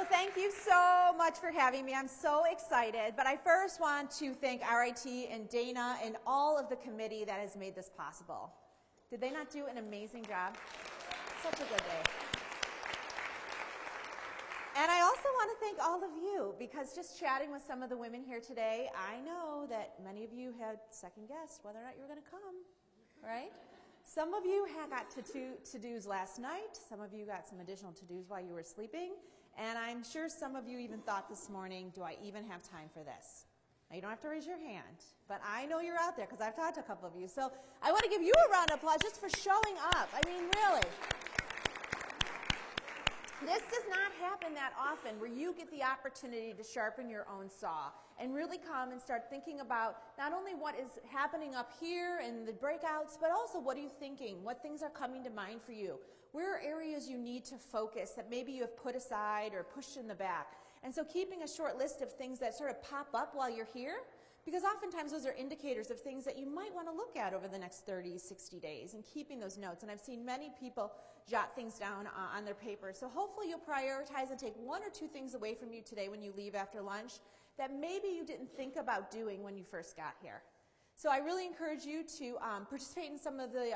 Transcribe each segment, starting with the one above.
thank you so much for having me. I'm so excited. But I first want to thank RIT and Dana and all of the committee that has made this possible. Did they not do an amazing job? Such a good day. And I also want to thank all of you, because just chatting with some of the women here today, I know that many of you had second-guessed whether or not you were going to come, right? Some of you had got to-dos last night. Some of you got some additional to-dos while you were sleeping. And I'm sure some of you even thought this morning, do I even have time for this? Now, you don't have to raise your hand, but I know you're out there because I've talked to a couple of you. So I want to give you a round of applause just for showing up. I mean, really. This does not happen that often, where you get the opportunity to sharpen your own saw and really come and start thinking about not only what is happening up here in the breakouts, but also what are you thinking? What things are coming to mind for you? Where are areas you need to focus that maybe you have put aside or pushed in the back? And so keeping a short list of things that sort of pop up while you're here, because oftentimes those are indicators of things that you might want to look at over the next 30, 60 days, and keeping those notes. And I've seen many people jot things down on their paper. So hopefully you'll prioritize and take one or two things away from you today when you leave after lunch that maybe you didn't think about doing when you first got here. So I really encourage you to participate in some of the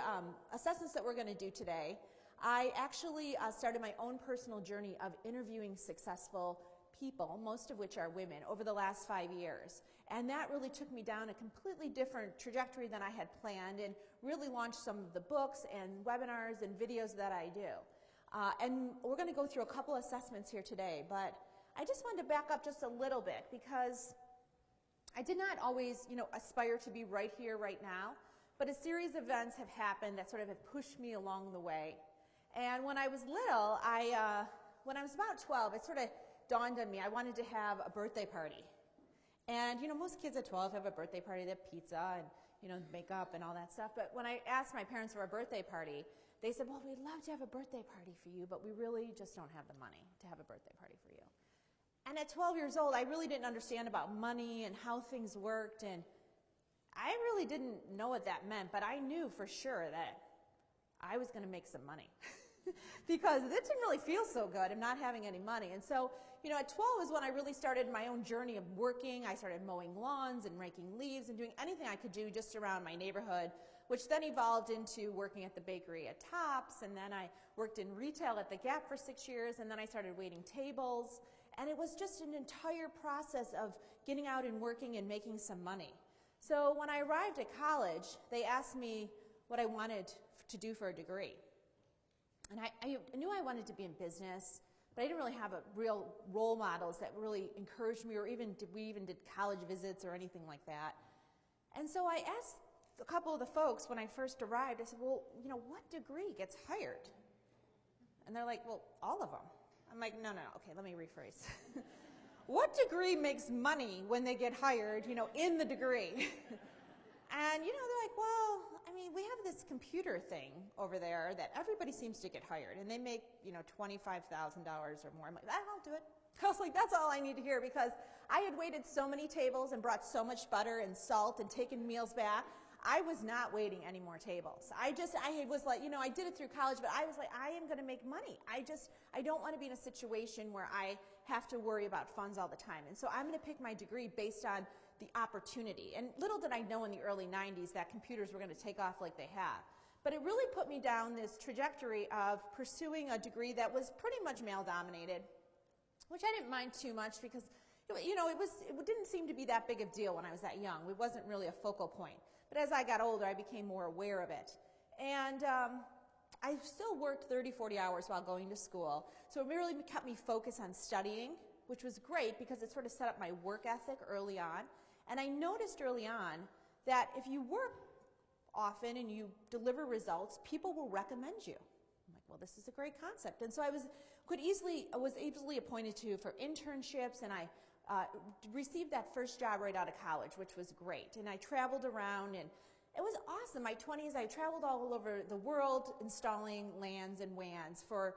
assessments that we're going to do today. I actually started my own personal journey of interviewing successful people, most of which are women, over the last 5 years. And that really took me down a completely different trajectory than I had planned, and really launched some of the books and webinars and videos that I do. And we're going to go through a couple assessments here today, but I just wanted to back up just a little bit, because I did not always, aspire to be right here, right now, but a series of events have happened that sort of have pushed me along the way. And when I was little, when I was about 12, it sort of dawned on me I wanted to have a birthday party. And most kids at 12 have a birthday party. They have pizza and makeup and all that stuff. But when I asked my parents for a birthday party, they said, well, we'd love to have a birthday party for you, but we really just don't have the money to have a birthday party for you. And at 12 years old, I really didn't understand about money and how things worked, and I really didn't know what that meant, but I knew for sure that I was going to make some money. Because it didn't really feel so good of not having any money. And so, at 12 is when I really started my own journey of working. I started mowing lawns and raking leaves and doing anything I could do just around my neighborhood, which then evolved into working at the bakery at Tops, and then I worked in retail at the Gap for 6 years, and then I started waiting tables. And it was just an entire process of getting out and working and making some money. So when I arrived at college, they asked me what I wanted to do for a degree. And I knew I wanted to be in business, but I didn't really have real role models that really encouraged me, or we even did college visits or anything like that. And so I asked a couple of the folks when I first arrived, I said, well, what degree gets hired? And they're like, well, all of them. I'm like, no, okay, let me rephrase. What degree makes money when they get hired, in the degree? And, they're like, well, we have this computer thing over there that everybody seems to get hired, and they make, $25,000 or more. I'm like, I'll do it. I was like, that's all I need to hear, because I had waited so many tables and brought so much butter and salt and taken meals back. I was not waiting any more tables. I was like, I did it through college, but I was like, I am going to make money. I don't want to be in a situation where I have to worry about funds all the time. And so I'm going to pick my degree based on the opportunity. And little did I know in the early 90s that computers were going to take off like they have. But it really put me down this trajectory of pursuing a degree that was pretty much male-dominated, which I didn't mind too much, because it didn't seem to be that big of a deal when I was that young. It wasn't really a focal point. But as I got older, I became more aware of it. And I still worked 30, 40 hours while going to school. So it really kept me focused on studying, which was great because it sort of set up my work ethic early on. And I noticed early on that if you work often and you deliver results, people will recommend you. I'm like, well, this is a great concept. And so I was easily appointed for internships, and I received that first job right out of college, which was great. And I traveled around, and it was awesome. My 20s, I traveled all over the world installing LANs and WANs for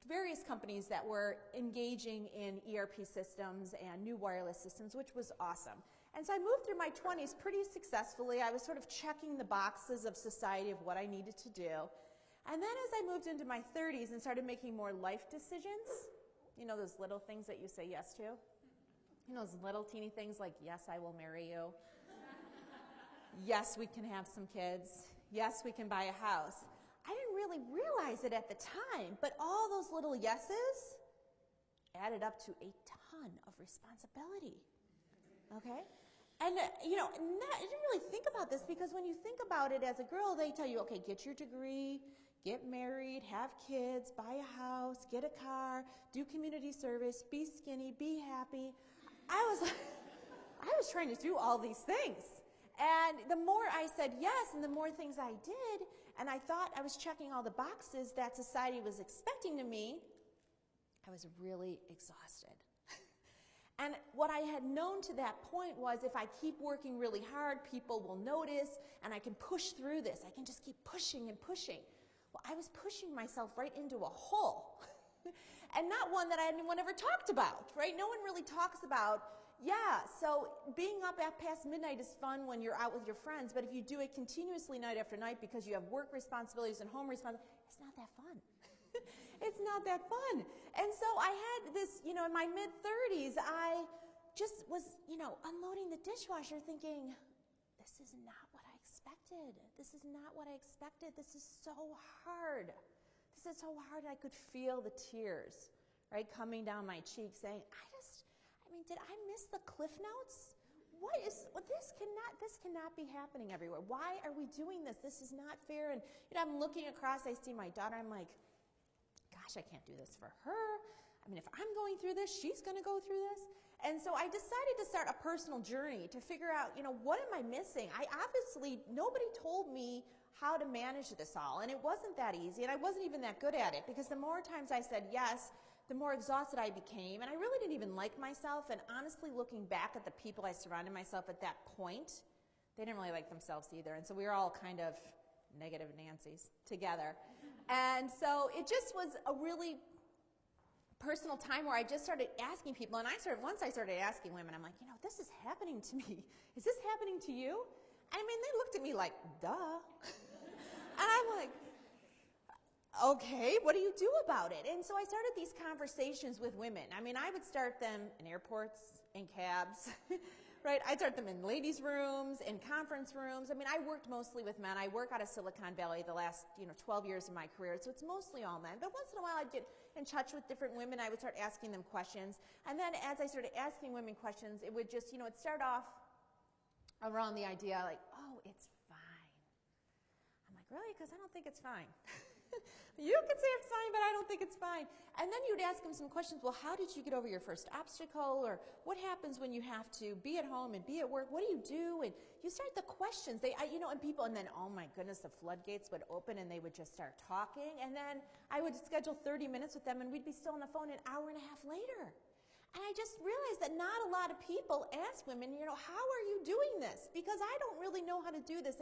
various companies that were engaging in ERP systems and new wireless systems, which was awesome. And so I moved through my 20s pretty successfully. I was sort of checking the boxes of society of what I needed to do. And then as I moved into my 30s and started making more life decisions, You know those little things that you say yes to? You know those little teeny things like, yes, I will marry you. Yes, we can have some kids. Yes, we can buy a house. I didn't really realize it at the time, but all those little yeses added up to a ton of responsibility. Okay? And, I didn't really think about this because when you think about it as a girl, they tell you, okay, get your degree, get married, have kids, buy a house, get a car, do community service, be skinny, be happy. I was trying to do all these things. And the more I said yes and the more things I did, and I thought I was checking all the boxes that society was expecting of me, I was really exhausted. And what I had known to that point was if I keep working really hard, people will notice, and I can push through this. I can just keep pushing and pushing. Well, I was pushing myself right into a hole, and not one that anyone ever talked about, right? No one really talks about, so being up past midnight is fun when you're out with your friends, but if you do it continuously night after night because you have work responsibilities and home responsibilities, it's not that fun. It's not that fun. And so I had this, in my mid-30s, I just was, unloading the dishwasher thinking, this is not what I expected. This is not what I expected. This is so hard. This is so hard. I could feel the tears, right, coming down my cheeks saying, did I miss the Cliff Notes? This cannot be happening everywhere. Why are we doing this? This is not fair. And, I'm looking across, I see my daughter, I'm like, gosh, I can't do this for her. If I'm going through this, she's going to go through this. And so I decided to start a personal journey to figure out, what am I missing? Nobody told me how to manage this all, and it wasn't that easy, and I wasn't even that good at it, because the more times I said yes, the more exhausted I became, and I really didn't even like myself, and honestly, looking back at the people I surrounded myself at that point, they didn't really like themselves either, and so we were all kind of negative Nancy's together. And so it just was a really personal time where I just started asking people, and once I started asking women, I'm like, this is happening to me. Is this happening to you? They looked at me like, duh. And I'm like, okay, what do you do about it? And so I started these conversations with women. I would start them in airports, in cabs, right? I'd start them in ladies' rooms, in conference rooms. I worked mostly with men. I work out of Silicon Valley the last, 12 years of my career, so it's mostly all men. But once in a while, I'd get in touch with different women. I would start asking them questions. And then as I started asking women questions, it would just, it'd start off around the idea like, oh, it's fine. I'm like, really? Because I don't think it's fine. You can say it's fine, but I don't think it's fine. And then you'd ask them some questions. Well, how did you get over your first obstacle? Or what happens when you have to be at home and be at work? What do you do? And you start the questions. And then, oh my goodness, the floodgates would open and they would just start talking. And then I would schedule 30 minutes with them and we'd be still on the phone an hour and a half later. And I just realized that not a lot of people ask women, how are you doing this? Because I don't really know how to do this.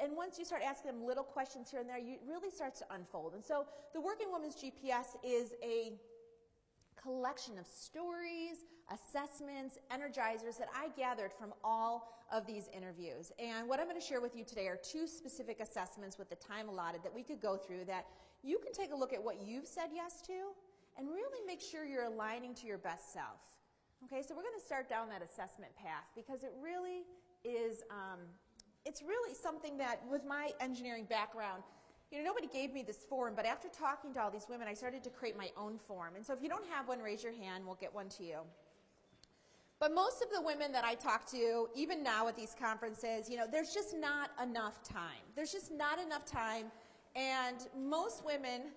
And once you start asking them little questions here and there, it really starts to unfold. And so the Working Woman's GPS is a collection of stories, assessments, energizers that I gathered from all of these interviews. And what I'm going to share with you today are 2 specific assessments with the time allotted that we could go through that you can take a look at what you've said yes to and really make sure you're aligning to your best self. Okay, so we're going to start down that assessment path because it really is, it's really something that with my engineering background, nobody gave me this form, but after talking to all these women, I started to create my own form. And so if you don't have one, raise your hand, we'll get one to you. But most of the women that I talk to, even now at these conferences, there's just not enough time. There's just not enough time, and most women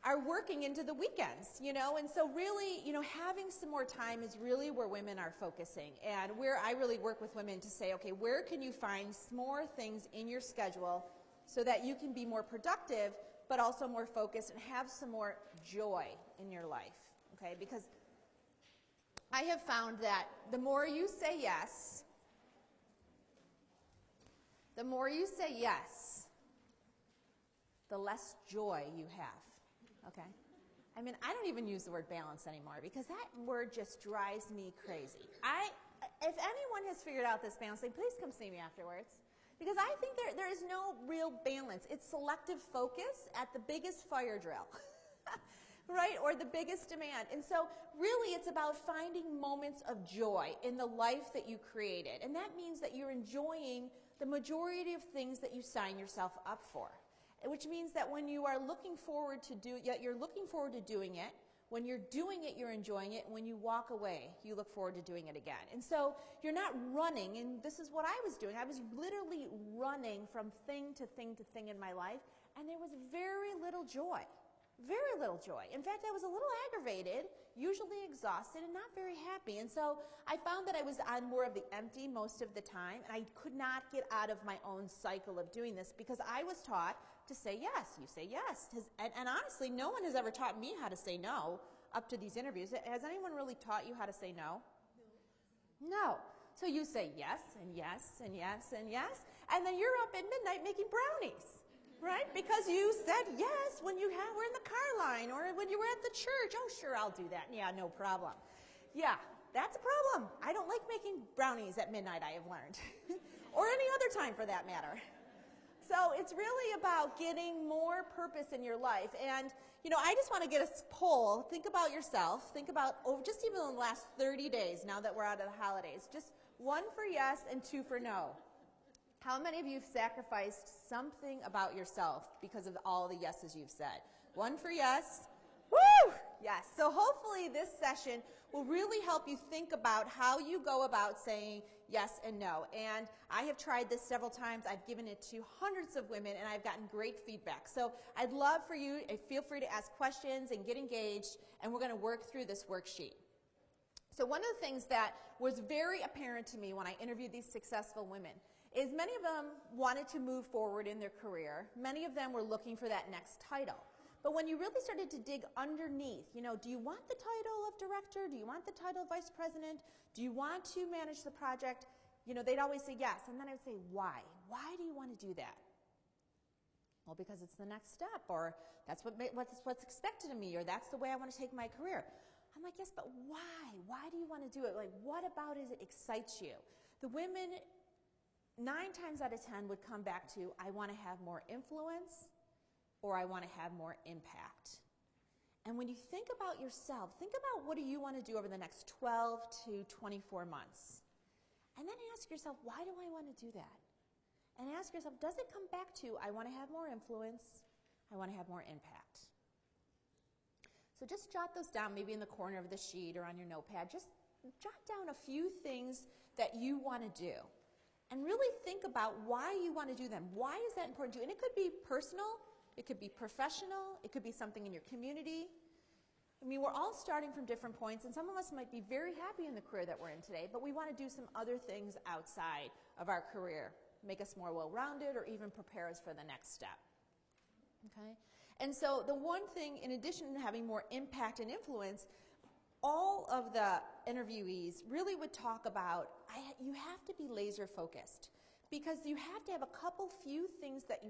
are working into the weekends, and so really, having some more time is really where women are focusing, and where I really work with women to say, okay, where can you find more things in your schedule so that you can be more productive, but also more focused and have some more joy in your life, okay? Because I have found that the more you say yes, the less joy you have. Okay? I don't even use the word balance anymore because that word just drives me crazy. If anyone has figured out this balance thing, please come see me afterwards because I think there is no real balance. It's selective focus at the biggest fire drill. right? Or the biggest demand. And so really it's about finding moments of joy in the life that you created. And that means that you're enjoying the majority of things that you sign yourself up for. Which means that when you are looking forward to you're looking forward to doing it. When you're doing it, you're enjoying it. When you walk away, you look forward to doing it again. And so you're not running, and this is what I was doing. I was literally running from thing to thing to thing in my life, and there was very little joy. Very little joy. In fact, I was a little aggravated, usually exhausted, and not very happy. And so I found that I was on more of the empty most of the time, and I could not get out of my own cycle of doing this because I was taught to say yes. You say yes. And honestly, no one has ever taught me how to say no up to these interviews. Has anyone really taught you how to say no? No. So you say yes, and yes, and yes, and yes, and then you're up at midnight making brownies. Right? Because you said yes when you were in the car line or when you were at the church. Oh, sure, I'll do that. Yeah, no problem. Yeah, that's a problem. I don't like making brownies at midnight, I have learned. Or any other time for that matter. So it's really about getting more purpose in your life. And, I just want to get a poll. Think about yourself. Think about, just even in the last 30 days, now that we're out of the holidays, just 1 for yes and 2 for no. How many of you have sacrificed something about yourself because of all the yeses you've said? 1 for yes. Woo! Yes. So hopefully this session will really help you think about how you go about saying yes and no. And I have tried this several times. I've given it to hundreds of women, and I've gotten great feedback. So I'd love for you, feel free to ask questions and get engaged, and we're going to work through this worksheet. So one of the things that was very apparent to me when I interviewed these successful women is many of them wanted to move forward in their career. Many of them were looking for that next title. But when you really started to dig underneath, do you want the title of director? Do you want the title of vice president? Do you want to manage the project? They'd always say yes. And then I would say, why? Why do you want to do that? Well, because it's the next step, or that's what's expected of me, or that's the way I want to take my career. I'm like, yes, but why? Why do you want to do it? Like, what about it excites you? The women 9 times out of 10 would come back to, I want to have more influence or I want to have more impact. And when you think about yourself, think about what do you want to do over the next 12 to 24 months. And then ask yourself, why do I want to do that? And ask yourself, does it come back to, I want to have more influence, I want to have more impact? So just jot those down, maybe in the corner of the sheet or on your notepad. Just jot down a few things that you want to do. And really think about why you want to do them. Why is that important to you? And it could be personal, it could be professional, it could be something in your community. I mean, we're all starting from different points, and some of us might be very happy in the career that we're in today, but we want to do some other things outside of our career, make us more well-rounded, or even prepare us for the next step. Okay? And so the one thing, in addition to having more impact and influence, all of the interviewees really would talk about, you have to be laser focused because you have to have a few things that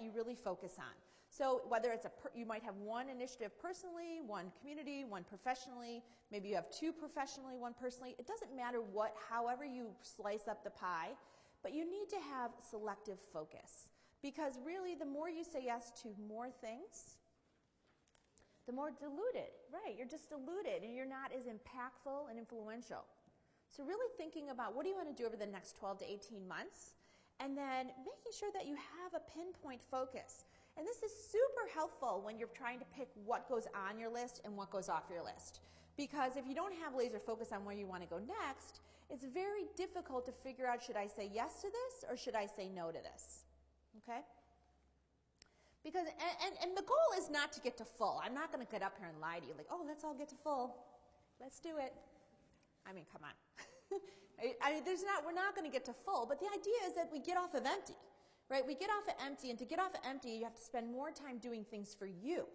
you really focus on. So whether it's you might have one initiative personally, one community, one professionally, maybe you have 2 professionally, 1 personally. It doesn't matter however you slice up the pie, but you need to have selective focus because really the more you say yes to more things, the more diluted, right? You're just diluted and you're not as impactful and influential. So really thinking about what do you want to do over the next 12 to 18 months and then making sure that you have a pinpoint focus. And this is super helpful when you're trying to pick what goes on your list and what goes off your list. Because if you don't have laser focus on where you want to go next, it's very difficult to figure out, should I say yes to this or should I say no to this? Okay? Because, and the goal is not to get to full. I'm not going to get up here and lie to you like, oh, let's all get to full. Let's do it. I mean, come on. We're not going to get to full, but the idea is that we get off of empty, right? We get off of empty, and to get off of empty, you have to spend more time doing things for you.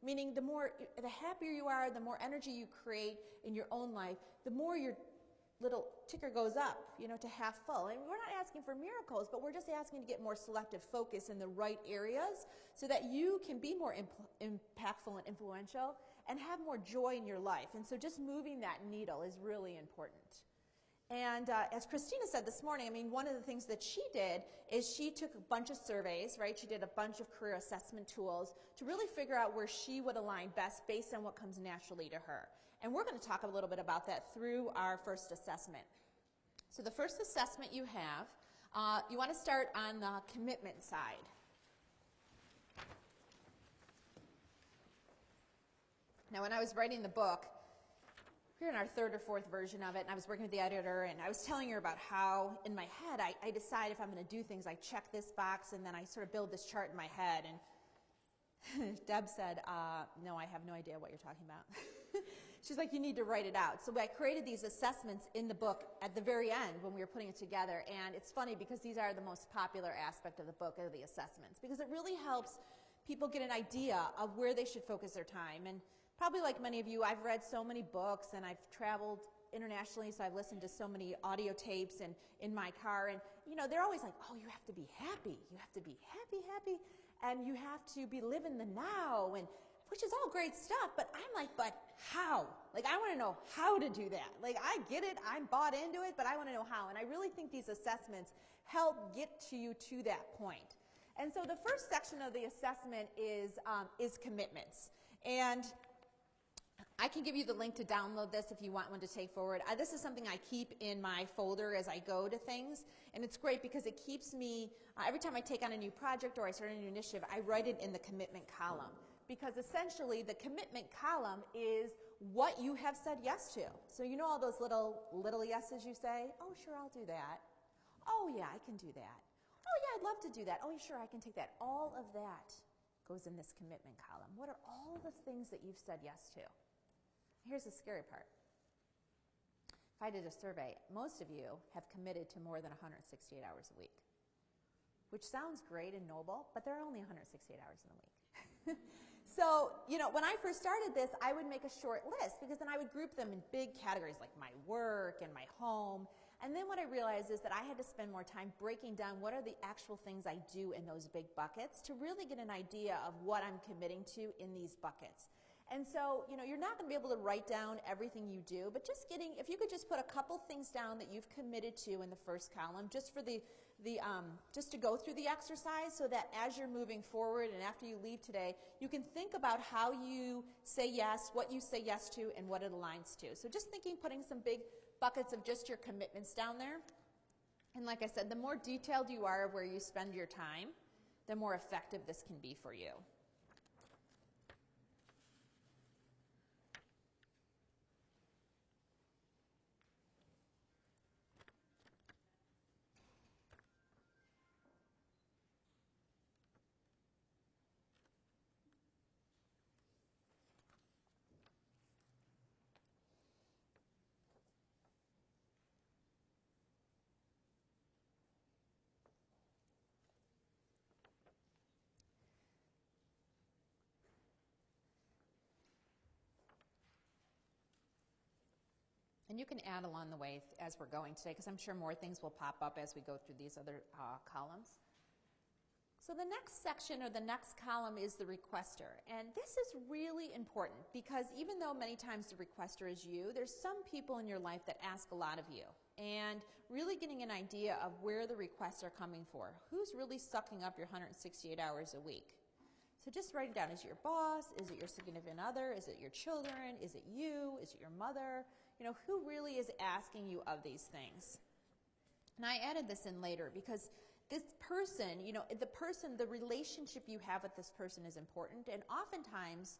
Meaning the happier you are, the more energy you create in your own life, the more your little ticker goes up, to half full. And we're not asking for miracles, but we're just asking to get more selective focus in the right areas so that you can be more impactful and influential and have more joy in your life. And so just moving that needle is really important. And as Christina said this morning, I mean, one of the things that she did is she took a bunch of surveys, right? She did a bunch of career assessment tools to really figure out where she would align best based on what comes naturally to her. And we're going to talk a little bit about that through our first assessment. So the first assessment you have, you want to start on the commitment side. Now, when I was writing the book, we're in our third or fourth version of it, and I was working with the editor, and I was telling her about how, in my head, I decide if I'm going to do things. I check this box, and then I sort of build this chart in my head. And Deb said, no, I have no idea what you're talking about. She's like, you need to write it out. So I created these assessments in the book at the very end when we were putting it together. And it's funny because these are the most popular aspect of the book, are the assessments, because it really helps people get an idea of where they should focus their time. And probably like many of you, I've read so many books and I've traveled internationally, so I've listened to so many audio tapes and in my car. And, you know, they're always like, oh, you have to be happy. You have to be happy. And you have to be living the now, and which is all great stuff, but I'm like, but how? Like, I want to know how to do that. Like, I get it, I'm bought into it, but I want to know how. And I really think these assessments help get you to that point. And so the first section of the assessment is commitments. And I can give you the link to download this if you want one to take forward. This is something I keep in my folder as I go to things, and it's great because it keeps me, every time I take on a new project or I start a new initiative, I write it in the commitment column. Because essentially the commitment column is what you have said yes to. So you know all those little yeses you say? Oh, sure, I'll do that. Oh, yeah, I can do that. Oh, yeah, I'd love to do that. Oh, sure, I can take that. All of that goes in this commitment column. What are all the things that you've said yes to? Here's the scary part. If I did a survey, most of you have committed to more than 168 hours a week, which sounds great and noble, but there are only 168 hours in a week. So, you know, when I first started this, I would make a short list because then I would group them in big categories like my work and my home. And then what I realized is that I had to spend more time breaking down what are the actual things I do in those big buckets to really get an idea of what I'm committing to in these buckets. And so, you know, you're not going to be able to write down everything you do, but just if you could just put a couple things down that you've committed to in the first column, just for just to go through the exercise so that as you're moving forward and after you leave today, you can think about how you say yes, what you say yes to, and what it aligns to. So just putting some big buckets of just your commitments down there. And like I said, the more detailed you are of where you spend your time, the more effective this can be for you. And you can add along the way as we're going today, because I'm sure more things will pop up as we go through these other columns. So the next section or the next column is the requester. And this is really important because even though many times the requester is you, there's some people in your life that ask a lot of you. And really getting an idea of where the requests are coming for. Who's really sucking up your 168 hours a week? So just write it down. Is it your boss? Is it your significant other? Is it your children? Is it you? Is it your mother? You know, who really is asking you of these things? And I added this in later because this person, you know, the relationship you have with this person is important. And oftentimes,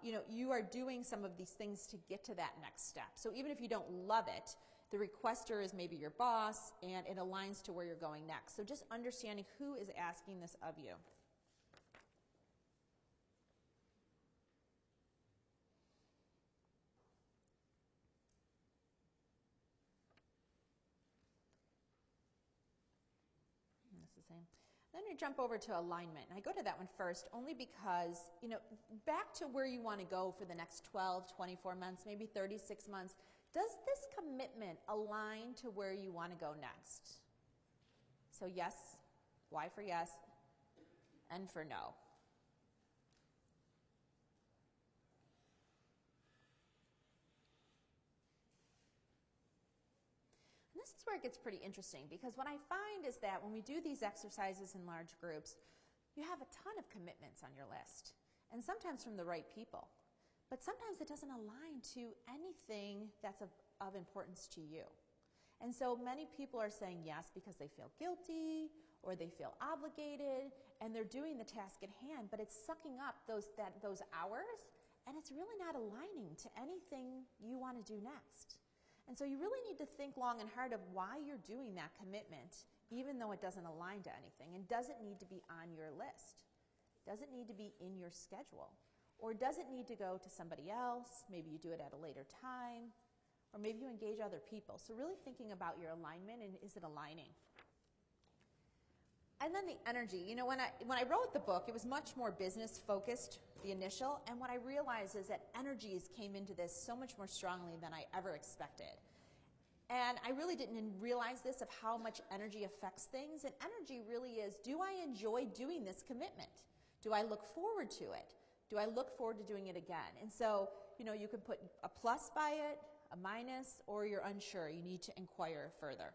you know, you are doing some of these things to get to that next step. So even if you don't love it, the requester is maybe your boss, and it aligns to where you're going next. So just understanding who is asking this of you. Then you jump over to alignment. And I go to that one first only because, you know, back to where you want to go for the next 12, 24 months, maybe 36 months, does this commitment align to where you want to go next? So yes, Y for yes, N for no. is where it gets pretty interesting, because what I find is that when we do these exercises in large groups, you have a ton of commitments on your list, and sometimes from the right people. But sometimes it doesn't align to anything that's of importance to you. And so many people are saying yes because they feel guilty or they feel obligated, and they're doing the task at hand, but it's sucking up those hours, and it's really not aligning to anything you want to do next. And so you really need to think long and hard of why you're doing that commitment, even though it doesn't align to anything, and doesn't need to be on your list, doesn't need to be in your schedule, or doesn't need to go to somebody else. Maybe you do it at a later time, or maybe you engage other people. So really thinking about your alignment, and is it aligning? And then the energy. You know, when I wrote the book, it was much more business focused, the initial, and what I realized is that energies came into this so much more strongly than I ever expected. And I really didn't realize this, of how much energy affects things. And energy really is, do I enjoy doing this commitment? Do I look forward to it? Do I look forward to doing it again? And so, you know, you can put a plus by it, a minus, or you're unsure. You need to inquire further.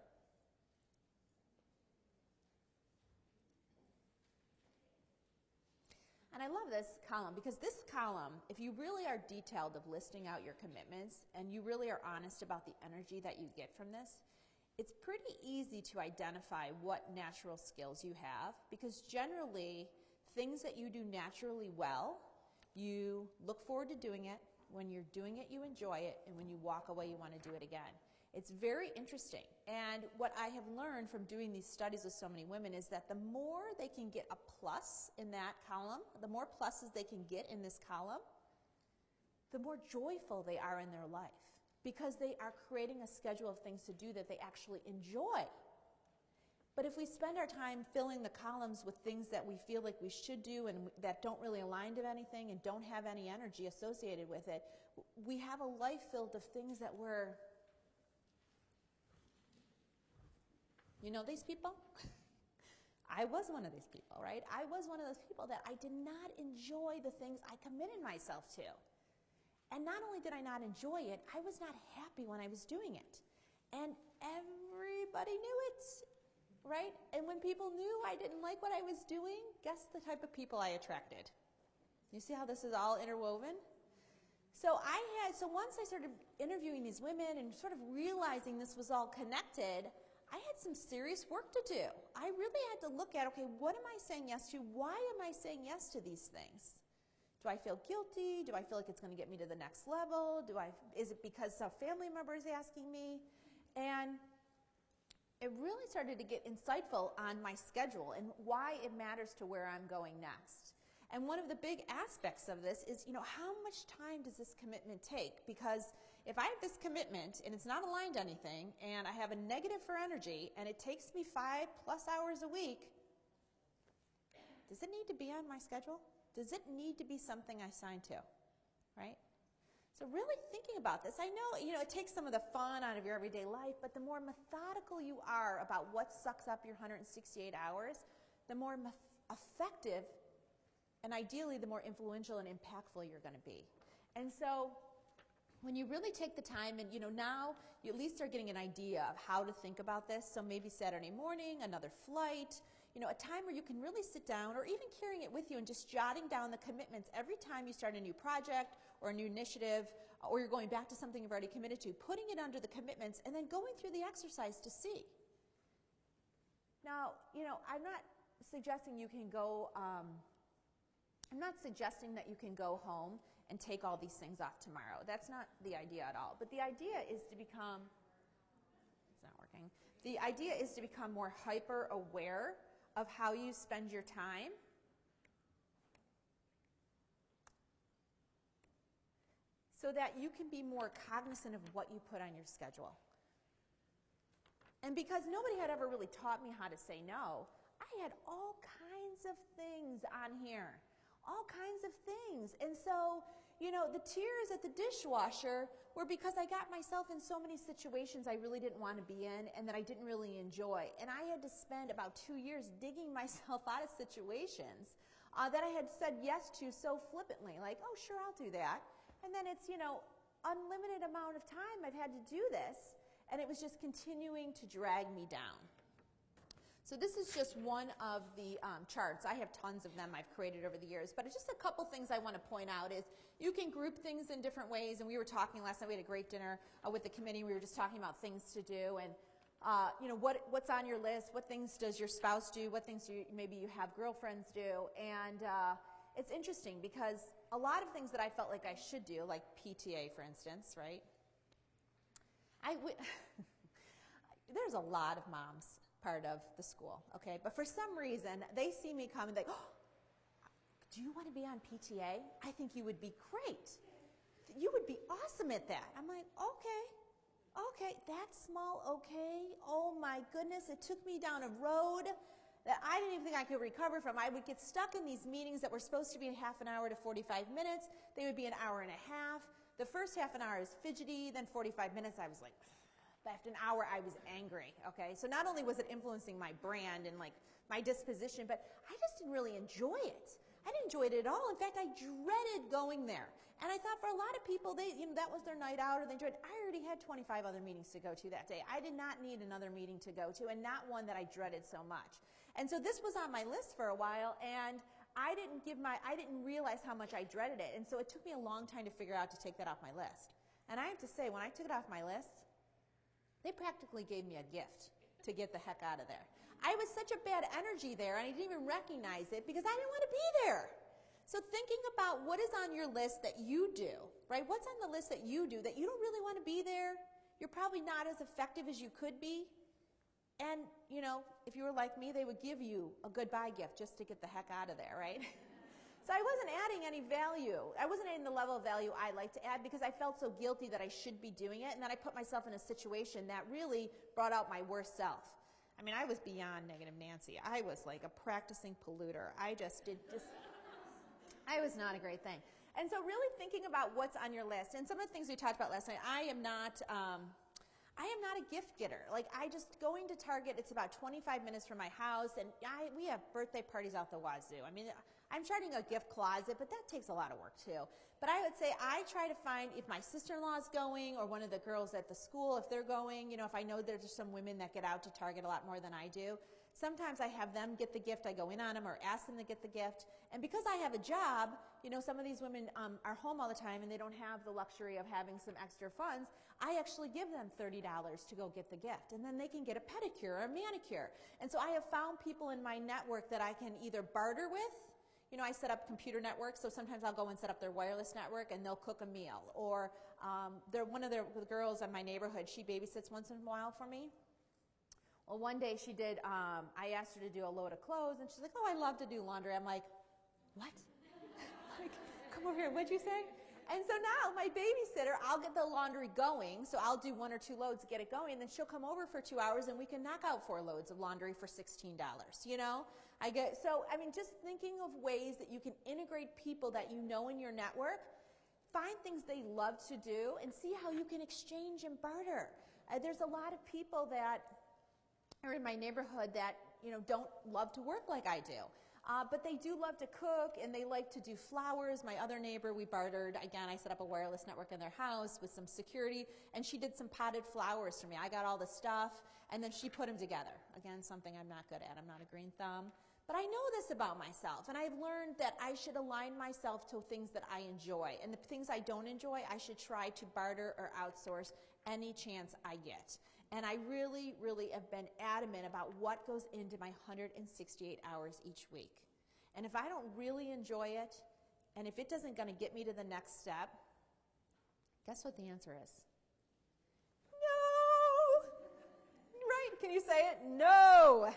And I love this column, because this column, if you really are detailed of listing out your commitments and you really are honest about the energy that you get from this, it's pretty easy to identify what natural skills you have, because generally things that you do naturally well, you look forward to doing it. When you're doing it, you enjoy it, and when you walk away, you want to do it again. It's very interesting. And what I have learned from doing these studies with so many women is that the more they can get a plus in that column, the more pluses they can get in this column, the more joyful they are in their life, because they are creating a schedule of things to do that they actually enjoy. But if we spend our time filling the columns with things that we feel like we should do and that don't really align to anything and don't have any energy associated with it, we have a life filled of things that we're, you know these people? I was one of these people, right? I was one of those people that I did not enjoy the things I committed myself to. And not only did I not enjoy it, I was not happy when I was doing it. And everybody knew it, right? And when people knew I didn't like what I was doing, guess the type of people I attracted. You see how this is all interwoven? So once I started interviewing these women and sort of realizing this was all connected, I had some serious work to do. I really had to look at, okay, what am I saying yes to? Why am I saying yes to these things? Do I feel guilty? Do I feel like it's going to get me to the next level? Is it because a family member is asking me? And it really started to get insightful on my schedule and why it matters to where I'm going next. And one of the big aspects of this is, how much time does this commitment take? Because if I have this commitment and it's not aligned to anything, and I have a negative for energy, and it takes me 5+ hours a week, does it need to be on my schedule? Does it need to be something I sign to, right? So really thinking about this, I know, it takes some of the fun out of your everyday life, but the more methodical you are about what sucks up your 168 hours, the more effective and ideally the more influential and impactful you're going to be. And so when you really take the time and, now you at least are getting an idea of how to think about this. So maybe Saturday morning, another flight, a time where you can really sit down, or even carrying it with you and just jotting down the commitments every time you start a new project or a new initiative, or you're going back to something you've already committed to, putting it under the commitments and then going through the exercise to see. Now, I'm not suggesting you can go, I'm not suggesting that you can go home and take all these things off tomorrow. That's not the idea at all. But the idea is to become, it's not working. The idea is to become more hyper aware of how you spend your time. So that you can be more cognizant of what you put on your schedule. And because nobody had ever really taught me how to say no, I had all kinds of things on here. All kinds of things. And so, the tears at the dishwasher were because I got myself in so many situations I really didn't want to be in and that I didn't really enjoy. And I had to spend about 2 years digging myself out of situations that I had said yes to so flippantly, like, oh, sure, I'll do that. And then it's, unlimited amount of time I've had to do this. and it was just continuing to drag me down. So this is just one of the charts. I have tons of them I've created over the years, but it's just a couple things I want to point out is you can group things in different ways, and we were talking last night, we had a great dinner with the committee, we were just talking about things to do, and what's on your list, what things does your spouse do, what things maybe you have girlfriends do, and it's interesting because a lot of things that I felt like I should do, like PTA for instance, right? There's a lot of moms part of the school, okay? But for some reason, they see me come and they go, oh, do you want to be on PTA? I think you would be great. You would be awesome at that. I'm like, okay, that's small, okay. Oh my goodness, it took me down a road that I didn't even think I could recover from. I would get stuck in these meetings that were supposed to be half an hour to 45 minutes. They would be an hour and a half. The first half an hour is fidgety, then 45 minutes I was like, after an hour I was angry, okay? So not only was it influencing my brand and like my disposition, but I just didn't really enjoy it. I didn't enjoy it at all. In fact, I dreaded going there. And I thought for a lot of people, that was their night out, or they enjoyed it. I already had 25 other meetings to go to that day. I did not need another meeting to go to, and not one that I dreaded so much. And so this was on my list for a while, and I didn't realize how much I dreaded it. And so it took me a long time to figure out to take that off my list. And I have to say, when I took it off my list, they practically gave me a gift to get the heck out of there. I was such a bad energy there, and I didn't even recognize it because I didn't want to be there. So thinking about what is on your list that you do, right? What's on the list that you do that you don't really want to be there? You're probably not as effective as you could be. And, if you were like me, they would give you a goodbye gift just to get the heck out of there, right? So I wasn't adding any value. I wasn't adding the level of value I like to add because I felt so guilty that I should be doing it, and then I put myself in a situation that really brought out my worst self. I mean, I was beyond negative Nancy. I was like a practicing polluter. I was not a great thing. And so really thinking about what's on your list, and some of the things we talked about last night, I am not a gift getter. Like, going to Target, it's about 25 minutes from my house, and we have birthday parties out the wazoo. I mean, I'm starting a gift closet, but that takes a lot of work too. But I would say I try to find, if my sister-in-law is going, or one of the girls at the school, if they're going, if I know there's some women that get out to Target a lot more than I do, sometimes I have them get the gift, I go in on them or ask them to get the gift. And because I have a job, some of these women are home all the time and they don't have the luxury of having some extra funds. I actually give them $30 to go get the gift, and then they can get a pedicure or a manicure. And so I have found people in my network that I can either barter with. I set up computer networks, so sometimes I'll go and set up their wireless network and they'll cook a meal. Or one of the girls in my neighborhood, she babysits once in a while for me. Well, one day she did, I asked her to do a load of clothes, and she's like, oh, I love to do laundry. I'm like, what? Like, come over here, what'd you say? And so now my babysitter, I'll get the laundry going, so I'll do 1 or 2 loads to get it going, and then she'll come over for 2 hours and we can knock out 4 loads of laundry for $16, just thinking of ways that you can integrate people that you know in your network, find things they love to do, and see how you can exchange and barter. There's a lot of people that are in my neighborhood that, don't love to work like I do. But they do love to cook, and they like to do flowers. My other neighbor, we bartered. Again, I set up a wireless network in their house with some security, and she did some potted flowers for me. I got all the stuff, and then she put them together. Again, something I'm not good at. I'm not a green thumb. But I know this about myself, and I've learned that I should align myself to things that I enjoy. And the things I don't enjoy, I should try to barter or outsource any chance I get. And I really, really have been adamant about what goes into my 168 hours each week. And if I don't really enjoy it, and if it doesn't going to get me to the next step, guess what the answer is? No! Right? Can you say it? No!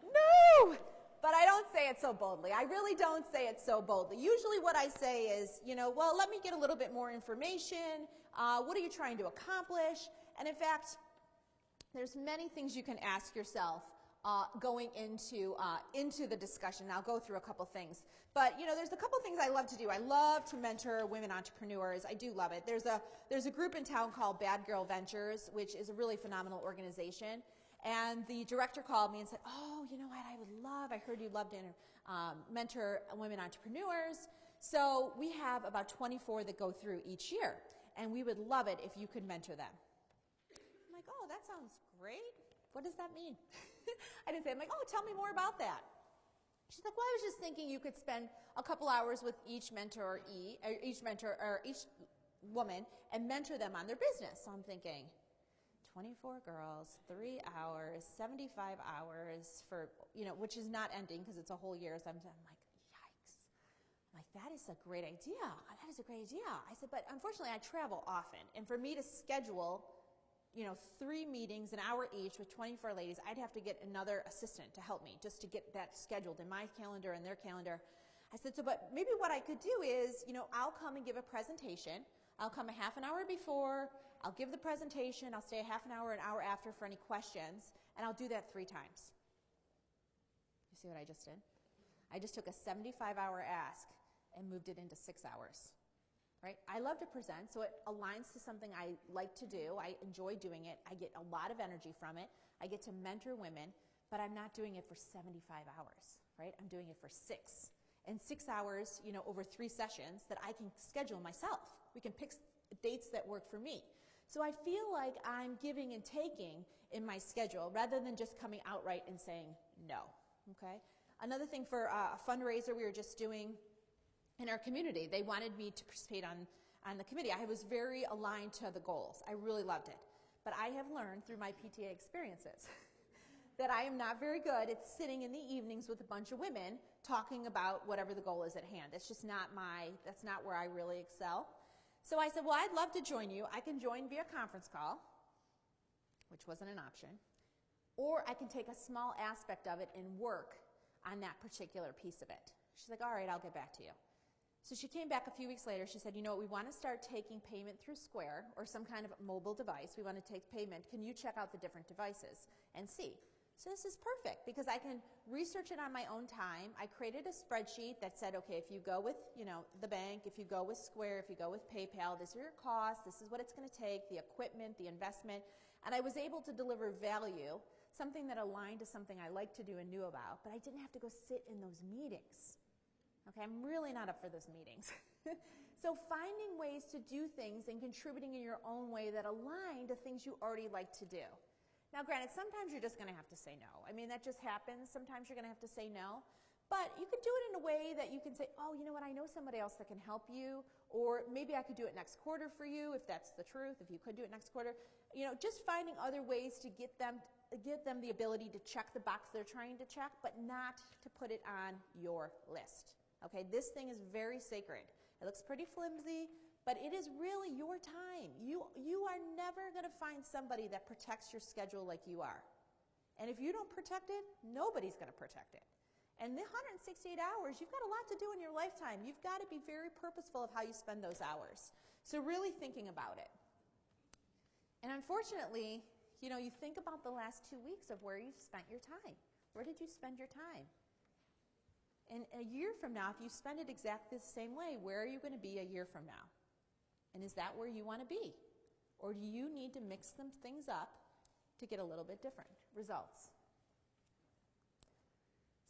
No! But I don't say it so boldly. I really don't say it so boldly. Usually what I say is, well, let me get a little bit more information. What are you trying to accomplish? And in fact, there's many things you can ask yourself going into the discussion. I'll go through a couple things. But, there's a couple things I love to do. I love to mentor women entrepreneurs. I do love it. There's a group in town called Bad Girl Ventures, which is a really phenomenal organization. And the director called me and said, oh, you know what, I heard you'd love to mentor women entrepreneurs. So we have about 24 that go through each year, and we would love it if you could mentor them. I'm like, oh, that sounds great. What does that mean? I didn't say, I'm like, oh, tell me more about that. She's like, well, I was just thinking you could spend a couple hours with each mentor or each woman and mentor them on their business. So I'm thinking, 24 girls, 3 hours, 75 hours for, which is not ending because it's a whole year. So I'm like, yikes. I'm like, that is a great idea. That is a great idea. I said, but unfortunately I travel often. And for me to schedule 3 meetings, an hour each with 24 ladies, I'd have to get another assistant to help me just to get that scheduled in my calendar and their calendar. I said, but maybe what I could do is, I'll come and give a presentation. I'll come a half an hour before, I'll give the presentation, I'll stay a half an hour after for any questions, and I'll do that 3 times. You see what I just did? I just took a 75-hour ask and moved it into 6 hours. Right? I love to present, so it aligns to something I like to do. I enjoy doing it. I get a lot of energy from it. I get to mentor women, but I'm not doing it for 75 hours, right? I'm doing it for 6. And 6 hours, over 3 sessions that I can schedule myself. We can pick dates that work for me. So I feel like I'm giving and taking in my schedule rather than just coming outright and saying no, okay? Another thing for a fundraiser we were just doing in our community, they wanted me to participate on the committee. I was very aligned to the goals. I really loved it. But I have learned through my PTA experiences that I am not very good at sitting in the evenings with a bunch of women talking about whatever the goal is at hand. It's just that's not where I really excel. So I said, well, I'd love to join you. I can join via conference call, which wasn't an option, or I can take a small aspect of it and work on that particular piece of it. She's like, all right, I'll get back to you. So she came back a few weeks later. She said, you know what, we want to start taking payment through Square or some kind of mobile device. We want to take payment. Can you check out the different devices and see? So this is perfect because I can research it on my own time. I created a spreadsheet that said, okay, if you go with, the bank, if you go with Square, if you go with PayPal, this are your costs, this is what it's going to take, the equipment, the investment. And I was able to deliver value, something that aligned to something I like to do and knew about, but I didn't have to go sit in those meetings. Okay, I'm really not up for those meetings. So finding ways to do things and contributing in your own way that align to things you already like to do. Now, granted, sometimes you're just going to have to say no. I mean, that just happens. Sometimes you're going to have to say no. But you can do it in a way that you can say, oh, you know what, I know somebody else that can help you, or maybe I could do it next quarter for you, if that's the truth, if you could do it next quarter. Just finding other ways to give them the ability to check the box they're trying to check, but not to put it on your list. Okay, this thing is very sacred. It looks pretty flimsy, but it is really your time. You are never going to find somebody that protects your schedule like you are. And if you don't protect it, nobody's going to protect it. And the 168 hours, you've got a lot to do in your lifetime. You've got to be very purposeful of how you spend those hours. So really thinking about it. And unfortunately, you think about the last 2 weeks of where you've spent your time. Where did you spend your time? And a year from now, if you spend it exactly the same way, where are you going to be a year from now? And is that where you want to be? Or do you need to mix some things up to get a little bit different results?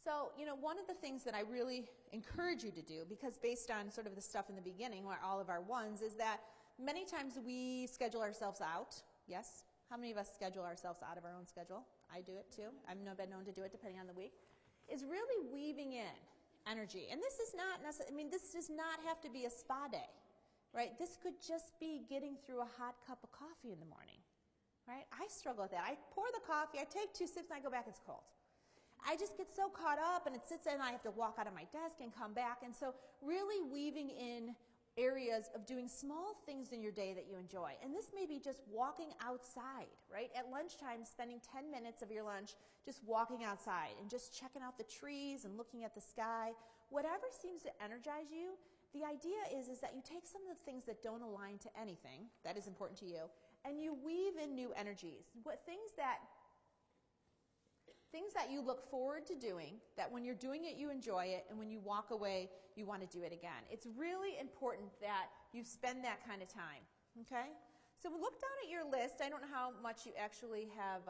So, one of the things that I really encourage you to do, because based on sort of the stuff in the beginning, or all of our ones, is that many times we schedule ourselves out. Yes? How many of us schedule ourselves out of our own schedule? I do it too. I've been known to do it depending on the week. Is really weaving in energy. And this is not necessarily, this does not have to be a spa day, right? This could just be getting through a hot cup of coffee in the morning, right? I struggle with that. I pour the coffee, I take 2 sips, and I go back, it's cold. I just get so caught up, and it sits there, and I have to walk out of my desk and come back. And so really weaving in areas of doing small things in your day that you enjoy. And this may be just walking outside, right? At lunchtime, spending 10 minutes of your lunch just walking outside and just checking out the trees and looking at the sky. Whatever seems to energize you, the idea is that you take some of the things that don't align to anything that is important to you, and you weave in new energies. Things that you look forward to doing, that when you're doing it, you enjoy it, and when you walk away, you want to do it again. It's really important that you spend that kind of time, okay? So look down at your list. I don't know how much you actually have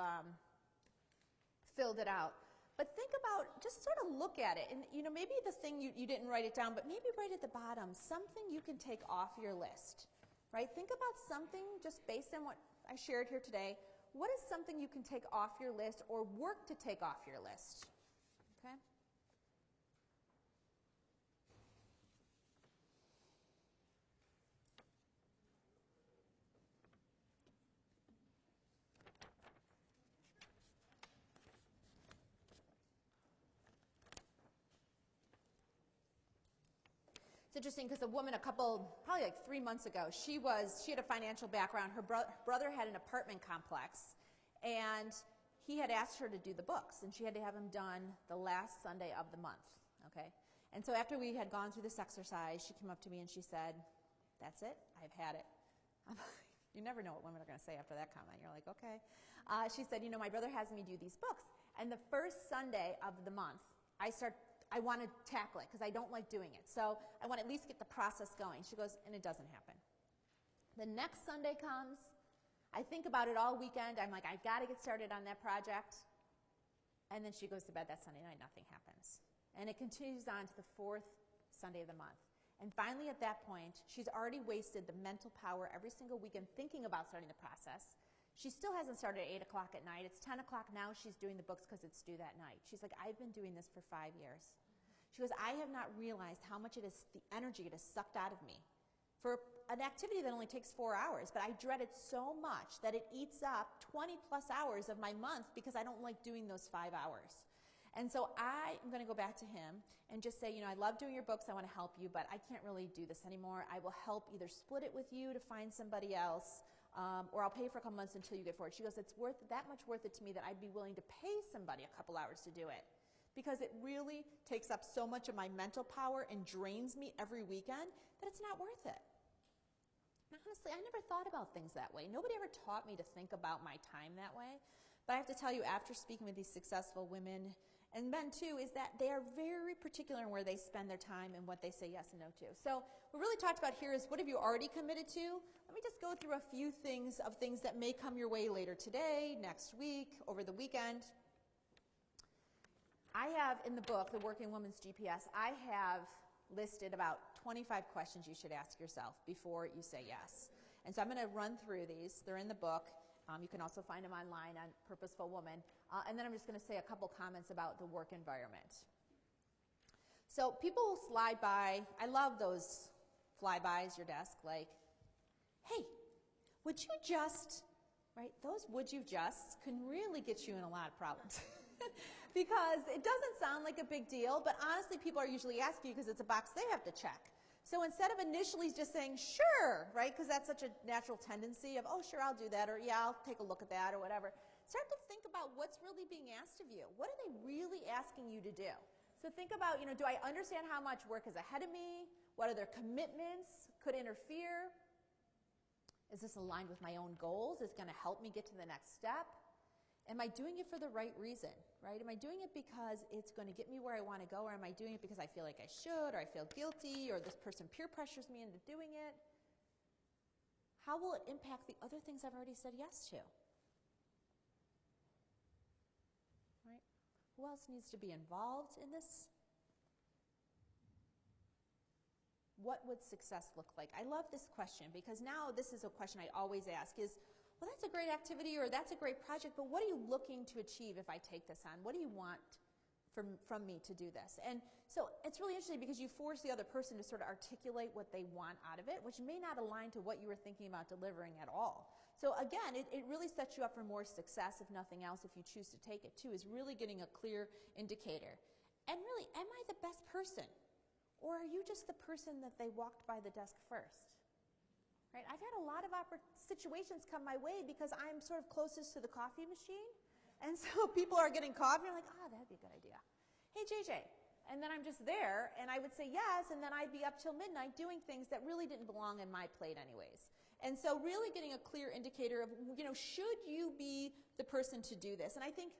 filled it out, but think about, just sort of look at it, and maybe the thing you didn't write it down, but maybe right at the bottom, something you can take off your list, right? Think about something just based on what I shared here today. what is something you can take off your list or work to take off your list? Okay? It's interesting because a woman probably like 3 months ago, she had a financial background. Her brother had an apartment complex, and he had asked her to do the books, and she had to have them done the last Sunday of the month, okay? And so after we had gone through this exercise, she came up to me and she said, "That's it, I've had it." You never know what women are going to say after that comment. You're like, okay. She said, my brother has me do these books, and the first Sunday of the month, I want to tackle it because I don't like doing it. So I want to at least get the process going. She goes, and it doesn't happen. The next Sunday comes. I think about it all weekend. I'm like, I've got to get started on that project. And then she goes to bed that Sunday night. Nothing happens. And it continues on to the fourth Sunday of the month. And finally at that point, she's already wasted the mental power every single weekend thinking about starting the process. She still hasn't started at 8 o'clock at night. It's 10 o'clock now. She's doing the books because it's due that night. She's like, I've been doing this for 5 years. She goes, I have not realized how much the energy it has sucked out of me for an activity that only takes 4 hours, but I dread it so much that it eats up 20 plus hours of my month because I don't like doing those 5 hours. And so I am going to go back to him and just say, I love doing your books. I want to help you, but I can't really do this anymore. I will help either split it with you to find somebody else, or I'll pay for a couple months until you get forward. She goes, it's that much worth it to me that I'd be willing to pay somebody a couple hours to do it, because it really takes up so much of my mental power and drains me every weekend that it's not worth it. And honestly, I never thought about things that way. Nobody ever taught me to think about my time that way. But I have to tell you, after speaking with these successful women and men too, is that they are very particular in where they spend their time and what they say yes and no to. So what we really talked about here is, what have you already committed to? Let me just go through a few things that may come your way later today, next week, over the weekend. I have in the book, The Working Woman's GPS, I have listed about 25 questions you should ask yourself before you say yes. And so I'm going to run through these. They're in the book. You can also find them online on Purposeful Woman. And then I'm just going to say a couple comments about the work environment. So people slide by. I love those flybys your desk, like, hey, would you just, right? Those would you just can really get you in a lot of problems. Because it doesn't sound like a big deal, but honestly, people are usually asking you because it's a box they have to check. So instead of initially just saying, sure, right, because that's such a natural tendency of, oh, sure, I'll do that, or yeah, I'll take a look at that, or whatever, start to think about what's really being asked of you. What are they really asking you to do? So think about, do I understand how much work is ahead of me? What other commitments could interfere? Is this aligned with my own goals? Is it going to help me get to the next step? Am I doing it for the right reason, right? Am I doing it because it's going to get me where I want to go, or am I doing it because I feel like I should, or I feel guilty, or this person peer pressures me into doing it? How will it impact the other things I've already said yes to? Right? Who else needs to be involved in this? What would success look like? I love this question because now this is a question I always ask is, well, that's a great activity or that's a great project, but what are you looking to achieve if I take this on? What do you want from me to do this? And so it's really interesting because you force the other person to sort of articulate what they want out of it, which may not align to what you were thinking about delivering at all. So again, it really sets you up for more success, if nothing else, if you choose to take it too, is really getting a clear indicator. And really, am I the best person? Or are you just the person that they walked by the desk first? Right? I've had a lot of situations come my way because I'm sort of closest to the coffee machine. And so people are getting coffee, and I'm like, that'd be a good idea. Hey, JJ. And then I'm just there, and I would say yes, and then I'd be up till midnight doing things that really didn't belong in my plate anyways. And so really getting a clear indicator of, should you be the person to do this? And I think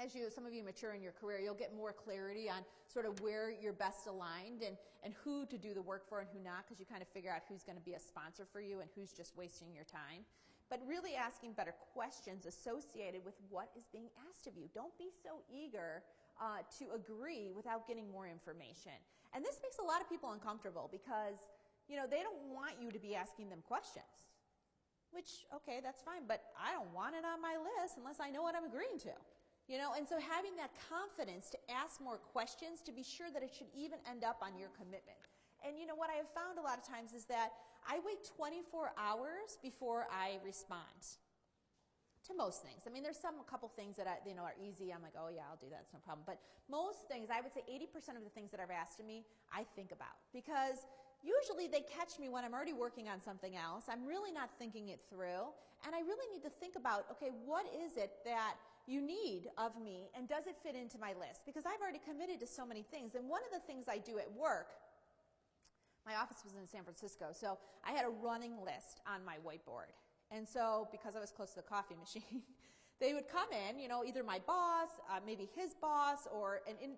as some of you mature in your career, you'll get more clarity on sort of where you're best aligned and who to do the work for and who not, because you kind of figure out who's going to be a sponsor for you and who's just wasting your time. But really asking better questions associated with what is being asked of you. Don't be so eager to agree without getting more information. And this makes a lot of people uncomfortable because, they don't want you to be asking them questions. which, okay, that's fine, but I don't want it on my list unless I know what I'm agreeing to. You know, and so having that confidence to ask more questions to be sure that it should even end up on your commitment. And you know, what I have found a lot of times is that I wait 24 hours before I respond to most things. I mean, there's a couple things that are easy. I'm like, oh yeah, I'll do that. It's no problem. But most things, I would say 80% of the things that are asked of me, I think about. Because usually they catch me when I'm already working on something else. I'm really not thinking it through. And I really need to think about, okay, what is it that you need of me, and does it fit into my list? Because I've already committed to so many things. And one of the things I do at work, my office was in San Francisco, so I had a running list on my whiteboard. And so, because I was close to the coffee machine, they would come in, you know, either my boss, maybe his boss, or an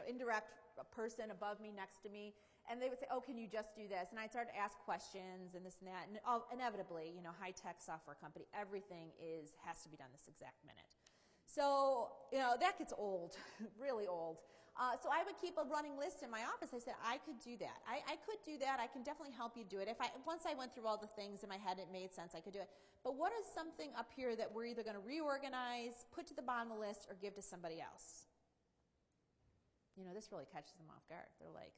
indirect person above me, next to me, and they would say, oh, can you just do this? And I'd start to ask questions and this and that, and inevitably, you know, high-tech software company, everything has to be done this exact minute. So, you know, that gets old, really old. So I would keep a running list in my office. I said, I could do that. I could do that. I can definitely help you do it. Once I went through all the things in my head, it made sense. I could do it. But what is something up here that we're either going to reorganize, put to the bottom of the list, or give to somebody else? You know, this really catches them off guard. They're like,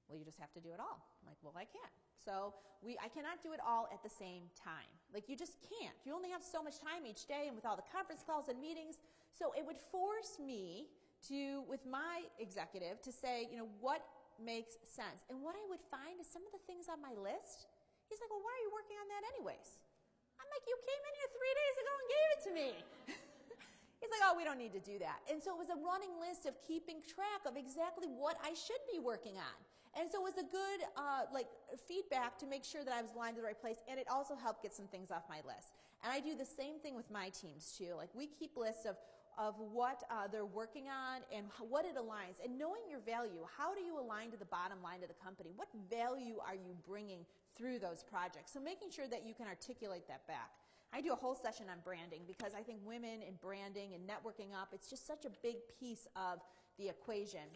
well, you just have to do it all. I'm like, well, I can't. So I cannot do it all at the same time. Like, you just can't. You only have so much time each day, and with all the conference calls and meetings. So it would force me to, with my executive, to say, you know, what makes sense. And what I would find is some of the things on my list, he's like, well, why are you working on that anyways? I'm like, you came in here 3 days ago and gave it to me. He's like, oh, we don't need to do that. And so it was a running list of keeping track of exactly what I should be working on. And so it was a good feedback to make sure that I was aligned to the right place, and it also helped get some things off my list. And I do the same thing with my teams too. Like, we keep lists of what they're working on and what it aligns. And knowing your value, how do you align to the bottom line of the company? What value are you bringing through those projects? So making sure that you can articulate that back. I do a whole session on branding because I think women in branding and networking up, it's just such a big piece of the equation.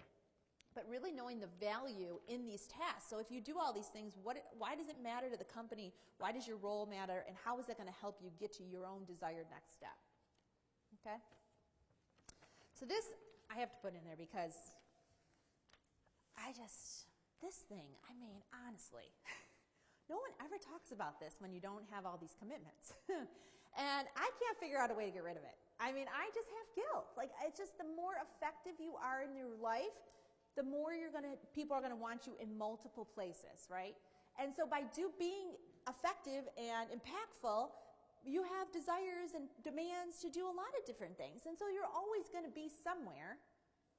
But really knowing the value in these tasks. So if you do all these things, why does it matter to the company? Why does your role matter? And how is that going to help you get to your own desired next step? Okay? So this I have to put in there because this thing, I mean, honestly, no one ever talks about this when you don't have all these commitments. And I can't figure out a way to get rid of it. I mean, I just have guilt. Like, it's just the more effective you are in your life, the more people are going to want you in multiple places, right? And so by being effective and impactful, you have desires and demands to do a lot of different things. And so you're always going to be somewhere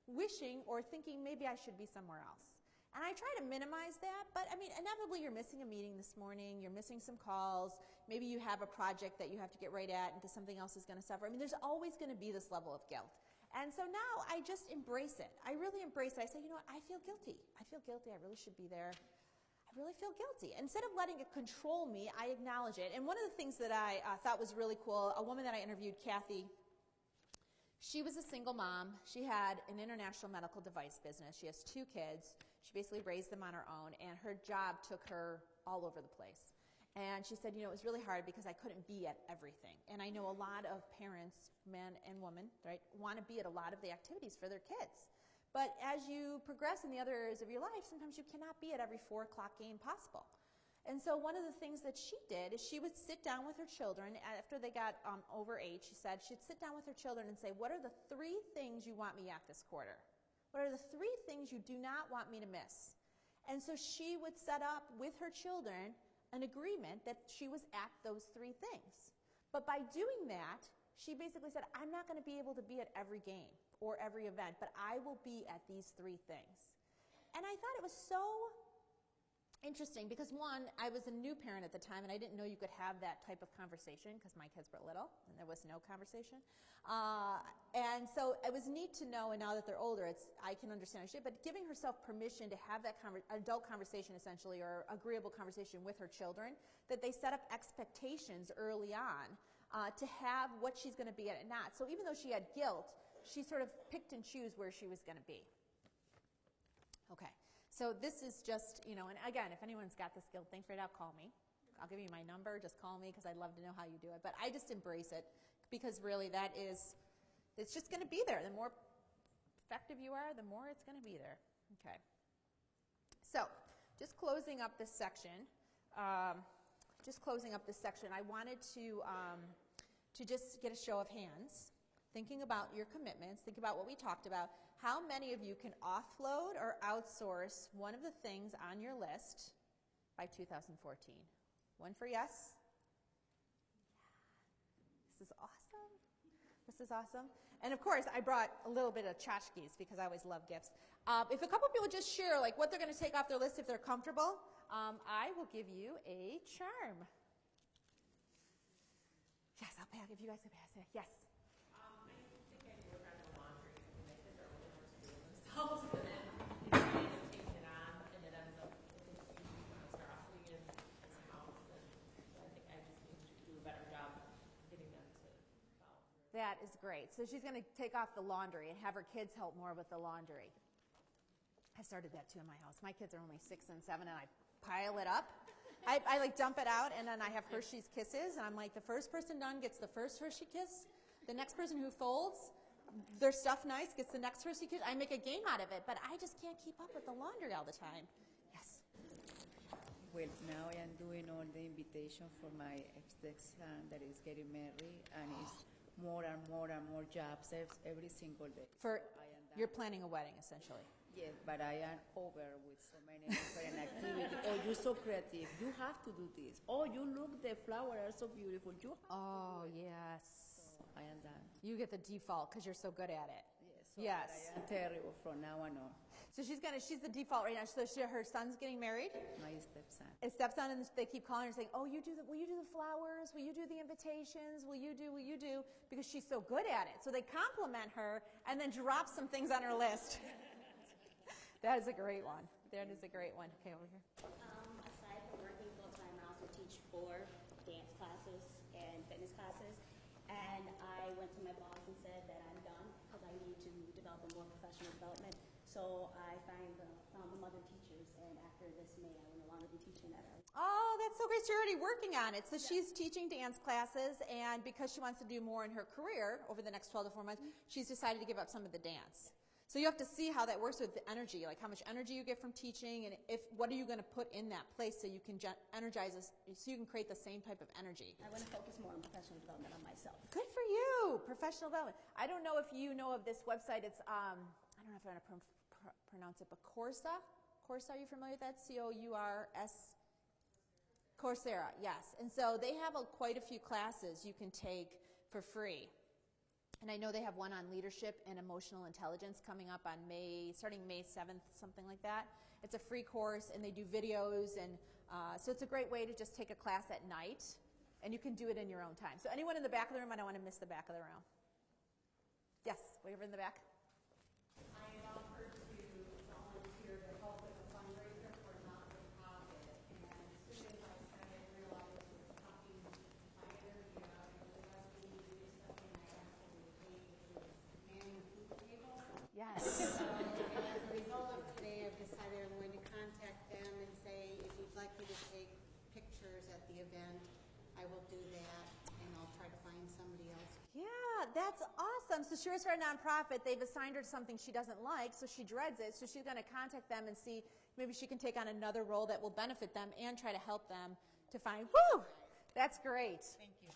wishing or thinking maybe I should be somewhere else. And I try to minimize that, but I mean, inevitably you're missing a meeting this morning, you're missing some calls, maybe you have a project that you have to get right at and something else is going to suffer. I mean, there's always going to be this level of guilt. And so now I just embrace it. I really embrace it. I say, you know what, I feel guilty. I feel guilty. I really should be there. I really feel guilty. Instead of letting it control me, I acknowledge it. And one of the things that I thought was really cool, a woman that I interviewed, Kathy, she was a single mom. She had an international medical device business. She has 2 kids. She basically raised them on her own, and her job took her all over the place. And she said, you know, it was really hard because I couldn't be at everything. And I know a lot of parents, men and women, right, want to be at a lot of the activities for their kids. But as you progress in the other areas of your life, sometimes you cannot be at every 4 o'clock game possible. And so one of the things that she did is she would sit down with her children after they got over 8. She said she'd sit down with her children and say, what are the 3 things you want me at this quarter? What are the 3 things you do not want me to miss? And so she would set up with her children an agreement that she was at those 3 things. But by doing that, she basically said, I'm not going to be able to be at every game or every event, but I will be at these 3 things. And I thought it was so interesting because, one, I was a new parent at the time, and I didn't know you could have that type of conversation because my kids were little, and there was no conversation. And so it was neat to know, and now that they're older, I can understand it. But giving herself permission to have that adult conversation, essentially, or agreeable conversation with her children, that they set up expectations early on to have what she's going to be at and not. So even though she had guilt, she sort of picked and chose where she was going to be. Okay. So this is just, you know, and again, if anyone's got this guilt thing figured out, call me. I'll give you my number. Just call me because I'd love to know how you do it. But I just embrace it because really it's just going to be there. The more effective you are, the more it's going to be there. Okay. So just closing up this section. I wanted to just get a show of hands, thinking about your commitments, think about what we talked about. How many of you can offload or outsource one of the things on your list by 2014? One for yes? Yeah. This is awesome. This is awesome. And of course, I brought a little bit of tchotchkes because I always love gifts. If a couple people just share like what they're going to take off their list if they're comfortable, I will give you a charm. Yes, I'll give you guys a pass. Yes. I think I do around the laundry. My kids are old enough to do it themselves, and then they end up taking it on, and it ends up it's a huge monstrosity in the house. And so I think I just need to do a better job getting them to follow through. That is great. So she's going to take off the laundry and have her kids help more with the laundry. I started that too in my house. My kids are only 6 and 7, and I pile it up. I like dump it out, and then I have Hershey's Kisses, and I'm like, the first person done gets the first Hershey Kiss. The next person who folds their stuff nice gets the next Hershey Kiss. I make a game out of it, but I just can't keep up with the laundry all the time. Yes. Well, now I am doing all the invitation for my ex-son that is getting married, and it's more and more and more jobs every single day. You're planning a wedding, essentially. Yes, but I am over with so many different activities. Oh, you're so creative. You have to do this. Oh, you look, the flowers are so beautiful. Yes. So I am done. You get the default because you're so good at it. Yes. So Yes. I am terrible from now on. So she's the default right now. So her son's getting married. My stepson. His stepson, and they keep calling her saying, "Oh, will you do the flowers? Will you do the invitations? Will you do?" Because she's so good at it. So they compliment her and then drop some things on her list. That is a great one. That is a great one. Okay, over here. Aside from working full-time, I also teach 4 dance classes and fitness classes. And I went to my boss and said that I'm done because I need to develop a more professional development. So I found the mother teachers, and after this May, I will no longer be teaching that. Oh, that's so great. So you're already working on it. So she's teaching dance classes, and because she wants to do more in her career over the next 12 to 4 months, she's decided to give up some of the dance. So you have to see how that works with the energy, like how much energy you get from teaching, and what are you going to put in that place so you can energize us, so you can create the same type of energy. I want to focus more on professional development on myself. Good for you, professional development. I don't know if you know of this website. It's I don't know if I'm going to pronounce it, but Coursera. Coursera, are you familiar with that? C-O-U-R-S. Coursera, yes. And so they have quite a few classes you can take for free. And I know they have one on leadership and emotional intelligence coming up on starting May 7th, something like that. It's a free course, and they do videos, and so it's a great way to just take a class at night, and you can do it in your own time. So anyone in the back of the room, I don't want to miss the back of the room. Yes, way over in the back. I had offered to volunteer to help with a fundraiser for a not-for-profit, and as soon as I said it, I realized it was sucking my energy out. It was asking me to do something I absolutely hate, which is manning the food table. Yes. So as a result of today, I've decided I'm going to contact them and say, if you'd like me to take pictures at the event, I will do that, and I'll try to find somebody else. Yeah, that's awesome. So she works for a nonprofit. They've assigned her to something she doesn't like, so she dreads it. So she's going to contact them and see maybe she can take on another role that will benefit them and try to help them to find, that's great. Thank you.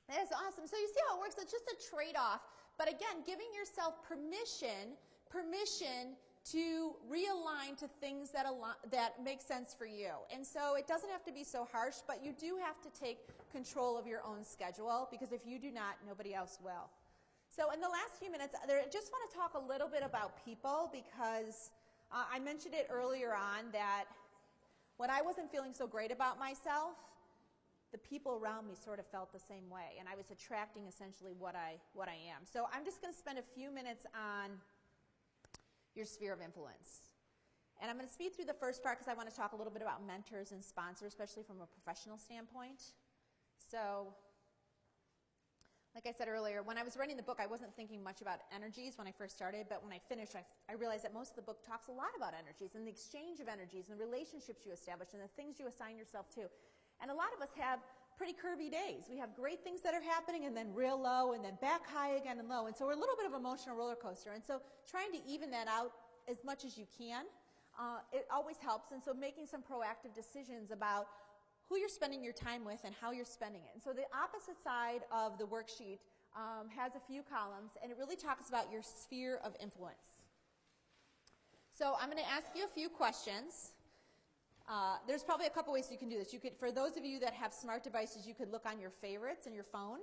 That is awesome. So you see how it works? It's just a trade-off. But again, giving yourself permission to realign to things that make sense for you. And so it doesn't have to be so harsh, but you do have to take control of your own schedule, because if you do not, nobody else will. So in the last few minutes, I just want to talk a little bit about people, because I mentioned it earlier on that when I wasn't feeling so great about myself, the people around me sort of felt the same way, and I was attracting essentially what I am. So I'm just going to spend a few minutes on your sphere of influence. And I'm going to speed through the first part because I want to talk a little bit about mentors and sponsors, especially from a professional standpoint. So, like I said earlier, when I was writing the book, I wasn't thinking much about energies when I first started, but when I finished, I realized that most of the book talks a lot about energies and the exchange of energies and the relationships you establish and the things you assign yourself to. And a lot of us have pretty curvy days. We have great things that are happening and then real low and then back high again and low. And so we're a little bit of an emotional roller coaster. And so trying to even that out as much as you can, it always helps. And so making some proactive decisions about who you're spending your time with and how you're spending it. And so the opposite side of the worksheet has a few columns, and it really talks about your sphere of influence. So I'm going to ask you a few questions. There's probably a couple ways you can do this. You could, for those of you that have smart devices, you could look on your favorites in your phone,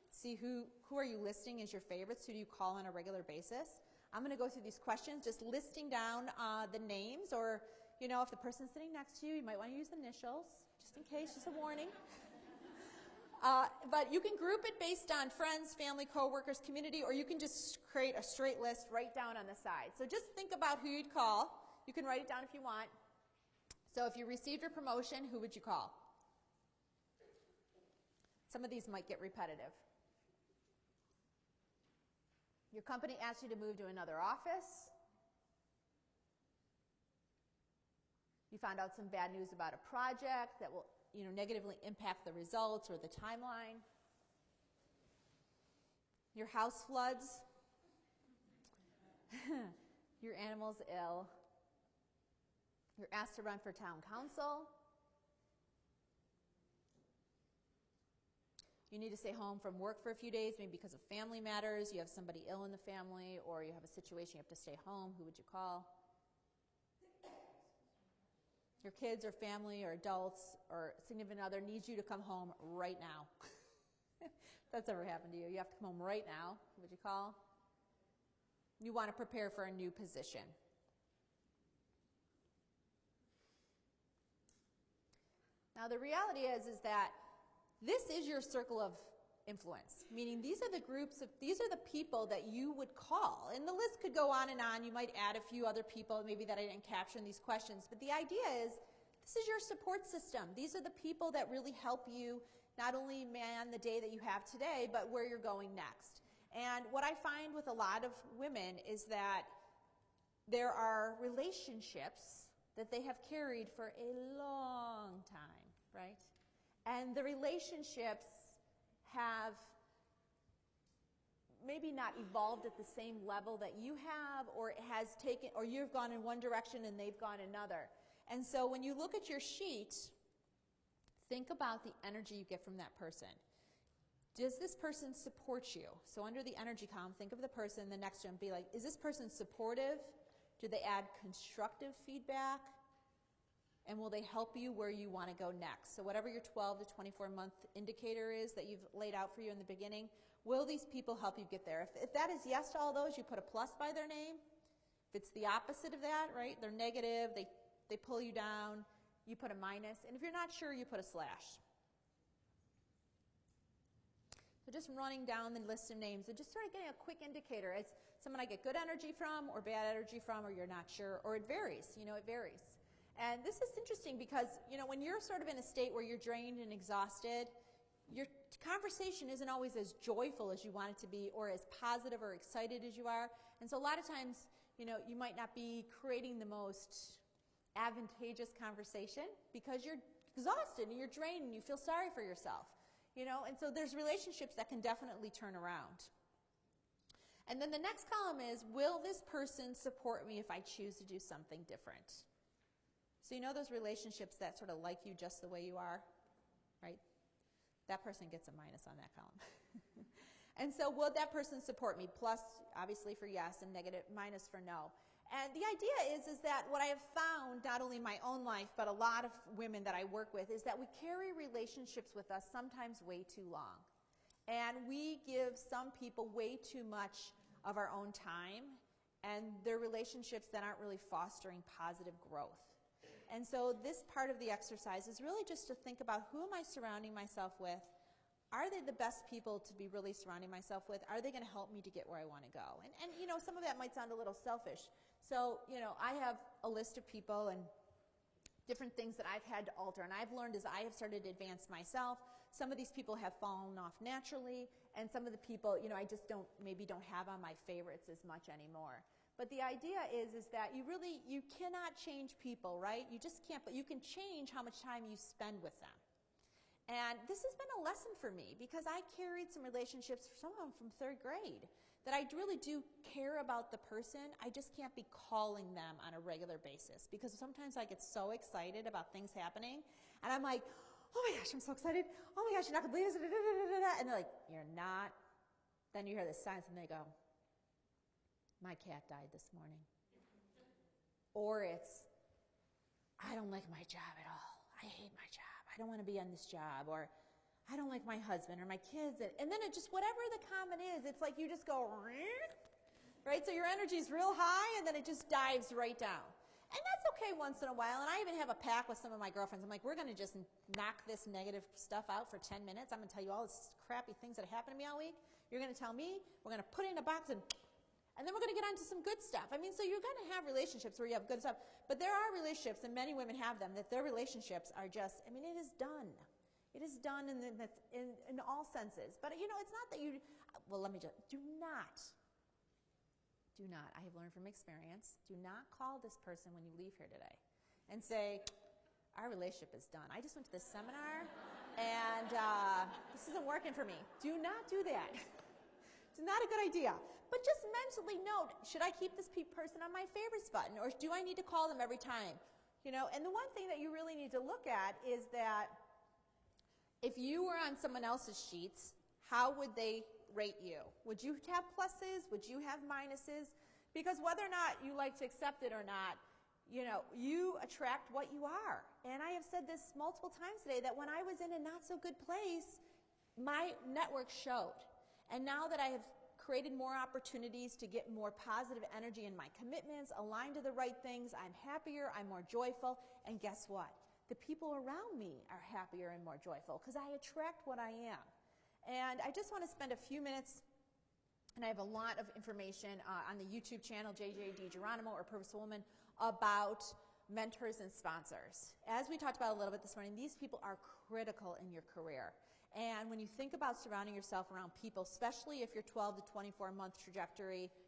see who are you listing as your favorites, who do you call on a regular basis. I'm going to go through these questions, just listing down the names, or if the person's sitting next to you, you might want to use initials, just in case, just a warning. But you can group it based on friends, family, coworkers, community, or you can just create a straight list right down on the side. So just think about who you'd call. You can write it down if you want. So if you received your promotion, who would you call? Some of these might get repetitive. Your company asked you to move to another office. You found out some bad news about a project that will negatively impact the results or the timeline. Your house floods. Your animal's ill. You're asked to run for town council. You need to stay home from work for a few days, maybe because of family matters. You have somebody ill in the family, or you have a situation you have to stay home. Who would you call? Your kids or family or adults or significant other needs you to come home right now. If that's ever happened to you. You have to come home right now. Who would you call? You want to prepare for a new position. Now the reality is that this is your circle of influence, meaning these are the people that you would call. And the list could go on and on. You might add a few other people maybe that I didn't capture in these questions. But the idea is this is your support system. These are the people that really help you not only man the day that you have today, but where you're going next. And what I find with a lot of women is that there are relationships that they have carried for a long time, right? And the relationships have maybe not evolved at the same level that you have, or it has taken, or you've gone in one direction and they've gone another. And so when you look at your sheet, think about the energy you get from that person. Does this person support you? So under the energy column, think of the person, the next one, be like, is this person supportive? Do they add constructive feedback? And will they help you where you want to go next? So whatever your 12 to 24-month indicator is that you've laid out for you in the beginning, will these people help you get there? If that is yes to all those, you put a plus by their name. If it's the opposite of that, right, they're negative, they pull you down, you put a minus. And if you're not sure, you put a slash. So just running down the list of names and just sort of getting a quick indicator. It's someone I get good energy from or bad energy from, or you're not sure, or it varies. It varies. And this is interesting because, when you're sort of in a state where you're drained and exhausted, your conversation isn't always as joyful as you want it to be, or as positive or excited as you are. And so a lot of times, you might not be creating the most advantageous conversation because you're exhausted and you're drained and you feel sorry for yourself. And so there's relationships that can definitely turn around. And then the next column is, will this person support me if I choose to do something different? So those relationships that sort of like you just the way you are, right? That person gets a minus on that column. And so will that person support me? Plus, obviously, for yes, and negative, minus for no. And the idea is that what I have found, not only in my own life, but a lot of women that I work with, is that we carry relationships with us sometimes way too long. And we give some people way too much of our own time, and their relationships that aren't really fostering positive growth. And so this part of the exercise is really just to think about, who am I surrounding myself with? Are they the best people to be really surrounding myself with? Are they going to help me to get where I want to go? And some of that might sound a little selfish. So, I have a list of people and different things that I've had to alter. And I've learned as I have started to advance myself, some of these people have fallen off naturally, and some of the people, I just don't have on my favorites as much anymore. But the idea is that you cannot change people, right? You just can't, but you can change how much time you spend with them. And this has been a lesson for me because I carried some relationships, some of them from 3rd grade, that I really do care about the person. I just can't be calling them on a regular basis because sometimes I get so excited about things happening and I'm like, oh my gosh, I'm so excited. Oh my gosh, you're not going to believe this. And they're like, you're not. Then you hear this silence and they go, my cat died this morning. Or it's, I don't like my job at all. I hate my job. I don't want to be on this job. Or I don't like my husband or my kids. And then it just, whatever the comment is, it's like you just go, right? So your energy's real high and then it just dives right down. And that's okay once in a while. And I even have a pact with some of my girlfriends. I'm like, we're going to just knock this negative stuff out for 10 minutes. I'm going to tell you all this crappy things that happened to me all week. You're going to tell me. We're going to put it in a box and then we're going to get on to some good stuff. I mean, so you're going to have relationships where you have good stuff. But there are relationships, and many women have them, that their relationships are just, I mean, it is done. It is done in all senses. But, you know, it's not that you, well, let me just, do not, I have learned from experience, do not call this person when you leave here today and say, our relationship is done. I just went to this seminar, and this isn't working for me. Do not do that. It's not a good idea. But just mentally note, should I keep this person on my favorites button, or do I need to call them every time? You know, and the one thing that you really need to look at is that if you were on someone else's sheets, how would they rate you? Would you have pluses? Would you have minuses? Because whether or not you like to accept it or not, you know, you attract what you are. And I have said this multiple times today, that when I was in a not so good place, my network showed. And now that I have created more opportunities to get more positive energy in my commitments, aligned to the right things, I'm happier, I'm more joyful, and guess what? The people around me are happier and more joyful because I attract what I am. And I just want to spend a few minutes, and I have a lot of information on the YouTube channel, DiGeronimo or Purposeful Woman, about mentors and sponsors. As we talked about a little bit this morning, these people are critical in your career. And when you think about surrounding yourself around people, especially if your 12 to 24-month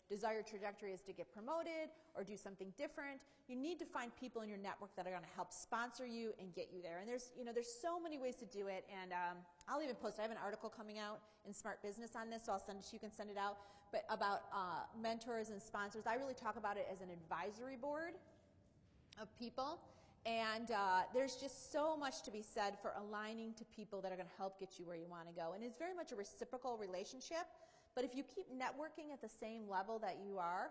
desired trajectory is to get promoted or do something different, you need to find people in your network that are going to help sponsor you and get you there. And there's so many ways to do it. And I'll even post. I have an article coming out in Smart Business on this, so I'll send it to you. You can send it out. But about mentors and sponsors, I really talk about it as an advisory board of people. And there's just so much to be said for aligning to people that are going to help get you where you want to go. And it's very much a reciprocal relationship. But if you keep networking at the same level that you are,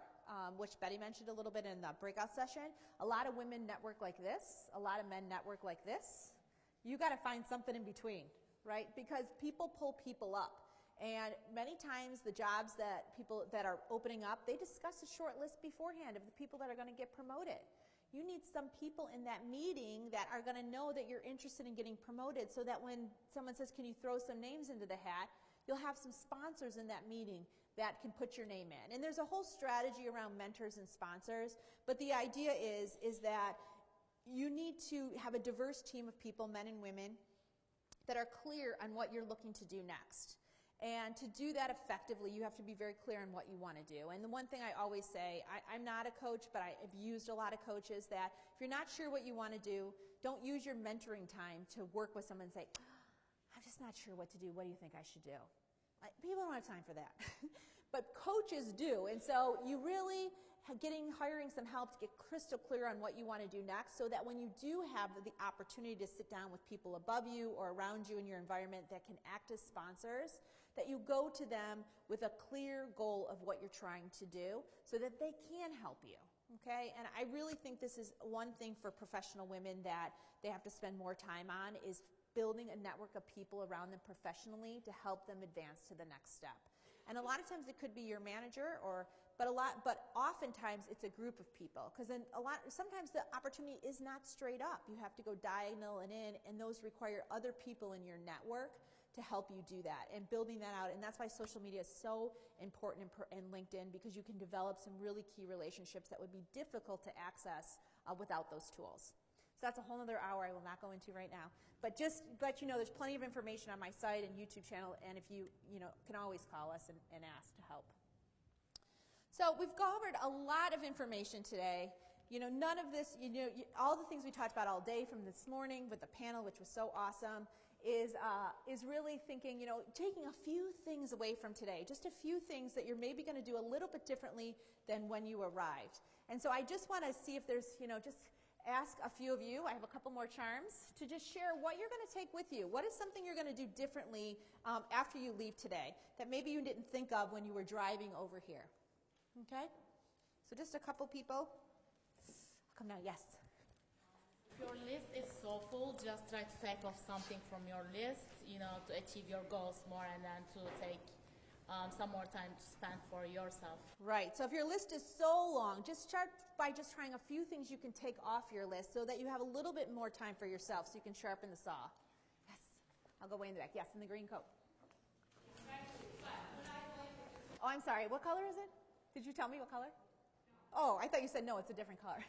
which Betty mentioned a little bit in the breakout session, a lot of women network like this, a lot of men network like this. You got to find something in between, right? Because people pull people up. And many times the jobs that people that are opening up, they discuss a short list beforehand of the people that are going to get promoted. You need some people in that meeting that are going to know that you're interested in getting promoted so that when someone says, can you throw some names into the hat, you'll have some sponsors in that meeting that can put your name in. And there's a whole strategy around mentors and sponsors, but the idea is that you need to have a diverse team of people, men and women, that are clear on what you're looking to do next. And to do that effectively, you have to be very clear on what you want to do. And the one thing I always say, I'm not a coach, but I've used a lot of coaches, that if you're not sure what you want to do, don't use your mentoring time to work with someone and say, I'm just not sure what to do. What do you think I should do? People don't have time for that. But coaches do. And so you really hiring some help to get crystal clear on what you want to do next, so that when you do have the opportunity to sit down with people above you or around you in your environment that can act as sponsors, that you go to them with a clear goal of what you're trying to do so that they can help you. Okay? And I really think this is one thing for professional women that they have to spend more time on, is building a network of people around them professionally to help them advance to the next step. And a lot of times it could be your manager, but oftentimes it's a group of people, because sometimes the opportunity is not straight up. You have to go diagonal and in, and those require other people in your network to help you do that, and building that out. And that's why social media is so important in LinkedIn, because you can develop some really key relationships that would be difficult to access without those tools. So that's a whole other hour I will not go into right now. But just let you know, there's plenty of information on my site and YouTube channel, and if you can always call us and ask to help. So we've covered a lot of information today. None of this, all the things we talked about all day from this morning with the panel, which was so awesome, is really thinking, taking a few things away from today, just a few things that you're maybe going to do a little bit differently than when you arrived. And so I just want to see if there's, just ask a few of you, I have a couple more charms, to just share what you're going to take with you. What is something you're going to do differently after you leave today that maybe you didn't think of when you were driving over here? Okay? So just a couple people. I'll come down. Yes. If your list is so full, just try to take off something from your list, to achieve your goals more and then to take some more time to spend for yourself. Right. So if your list is so long, just start by just trying a few things you can take off your list so that you have a little bit more time for yourself so you can sharpen the saw. Yes. I'll go way in the back. Yes, in the green coat. Oh, I'm sorry. What color is it? Did you tell me what color? Oh, I thought you said no, it's a different color.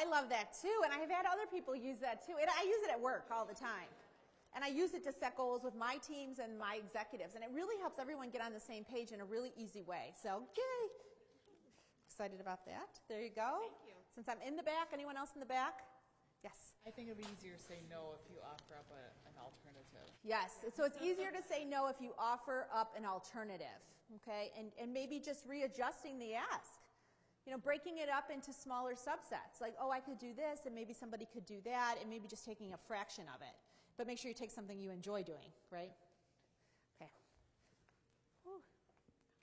I love that too, and I've had other people use that too. And I use it at work all the time. And I use it to set goals with my teams and my executives, and it really helps everyone get on the same page in a really easy way. So, yay! Excited about that. There you go. Thank you. Since I'm in the back, anyone else in the back? Yes. I think it would be easier to say no if you offer up an alternative. Yes, so it's easier to say no if you offer up an alternative, okay? And maybe just readjusting the ask. Breaking it up into smaller subsets, like, oh, I could do this, and maybe somebody could do that, and maybe just taking a fraction of it. But make sure you take something you enjoy doing, right? Okay. Whew.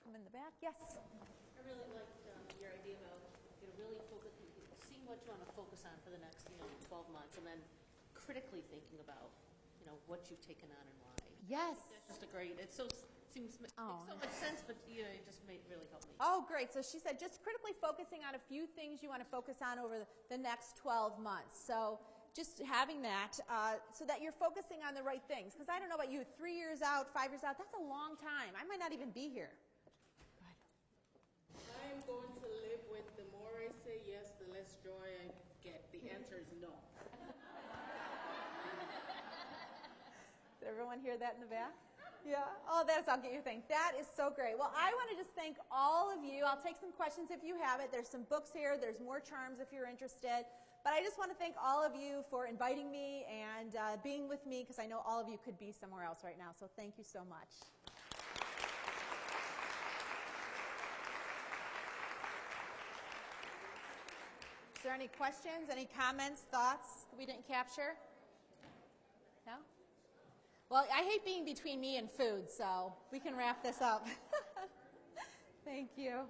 Come in the back. Yes? I really liked your idea about really focusing, seeing what you want to focus on for the next 12 months, and then critically thinking about what you've taken on and why. Yes. That's just a great. It seems makes so much sense, but it just really helped me. Oh, great. So she said just critically focusing on a few things you want to focus on over the next 12 months. So just having that so that you're focusing on the right things. Because I don't know about you, 3 years out, 5 years out, that's a long time. I might not even be here. I'm going to live with the more I say yes, the less joy I get. The answer is no. Did everyone hear that in the back? Yeah? Oh, I'll get your thing. That is so great. Well, I want to just thank all of you. I'll take some questions if you have it. There's some books here. There's more charms if you're interested. But I just want to thank all of you for inviting me and being with me, because I know all of you could be somewhere else right now. So thank you so much. Is there any questions, any comments, thoughts we didn't capture? No? Well, I hate being between me and food, so we can wrap this up. Thank you.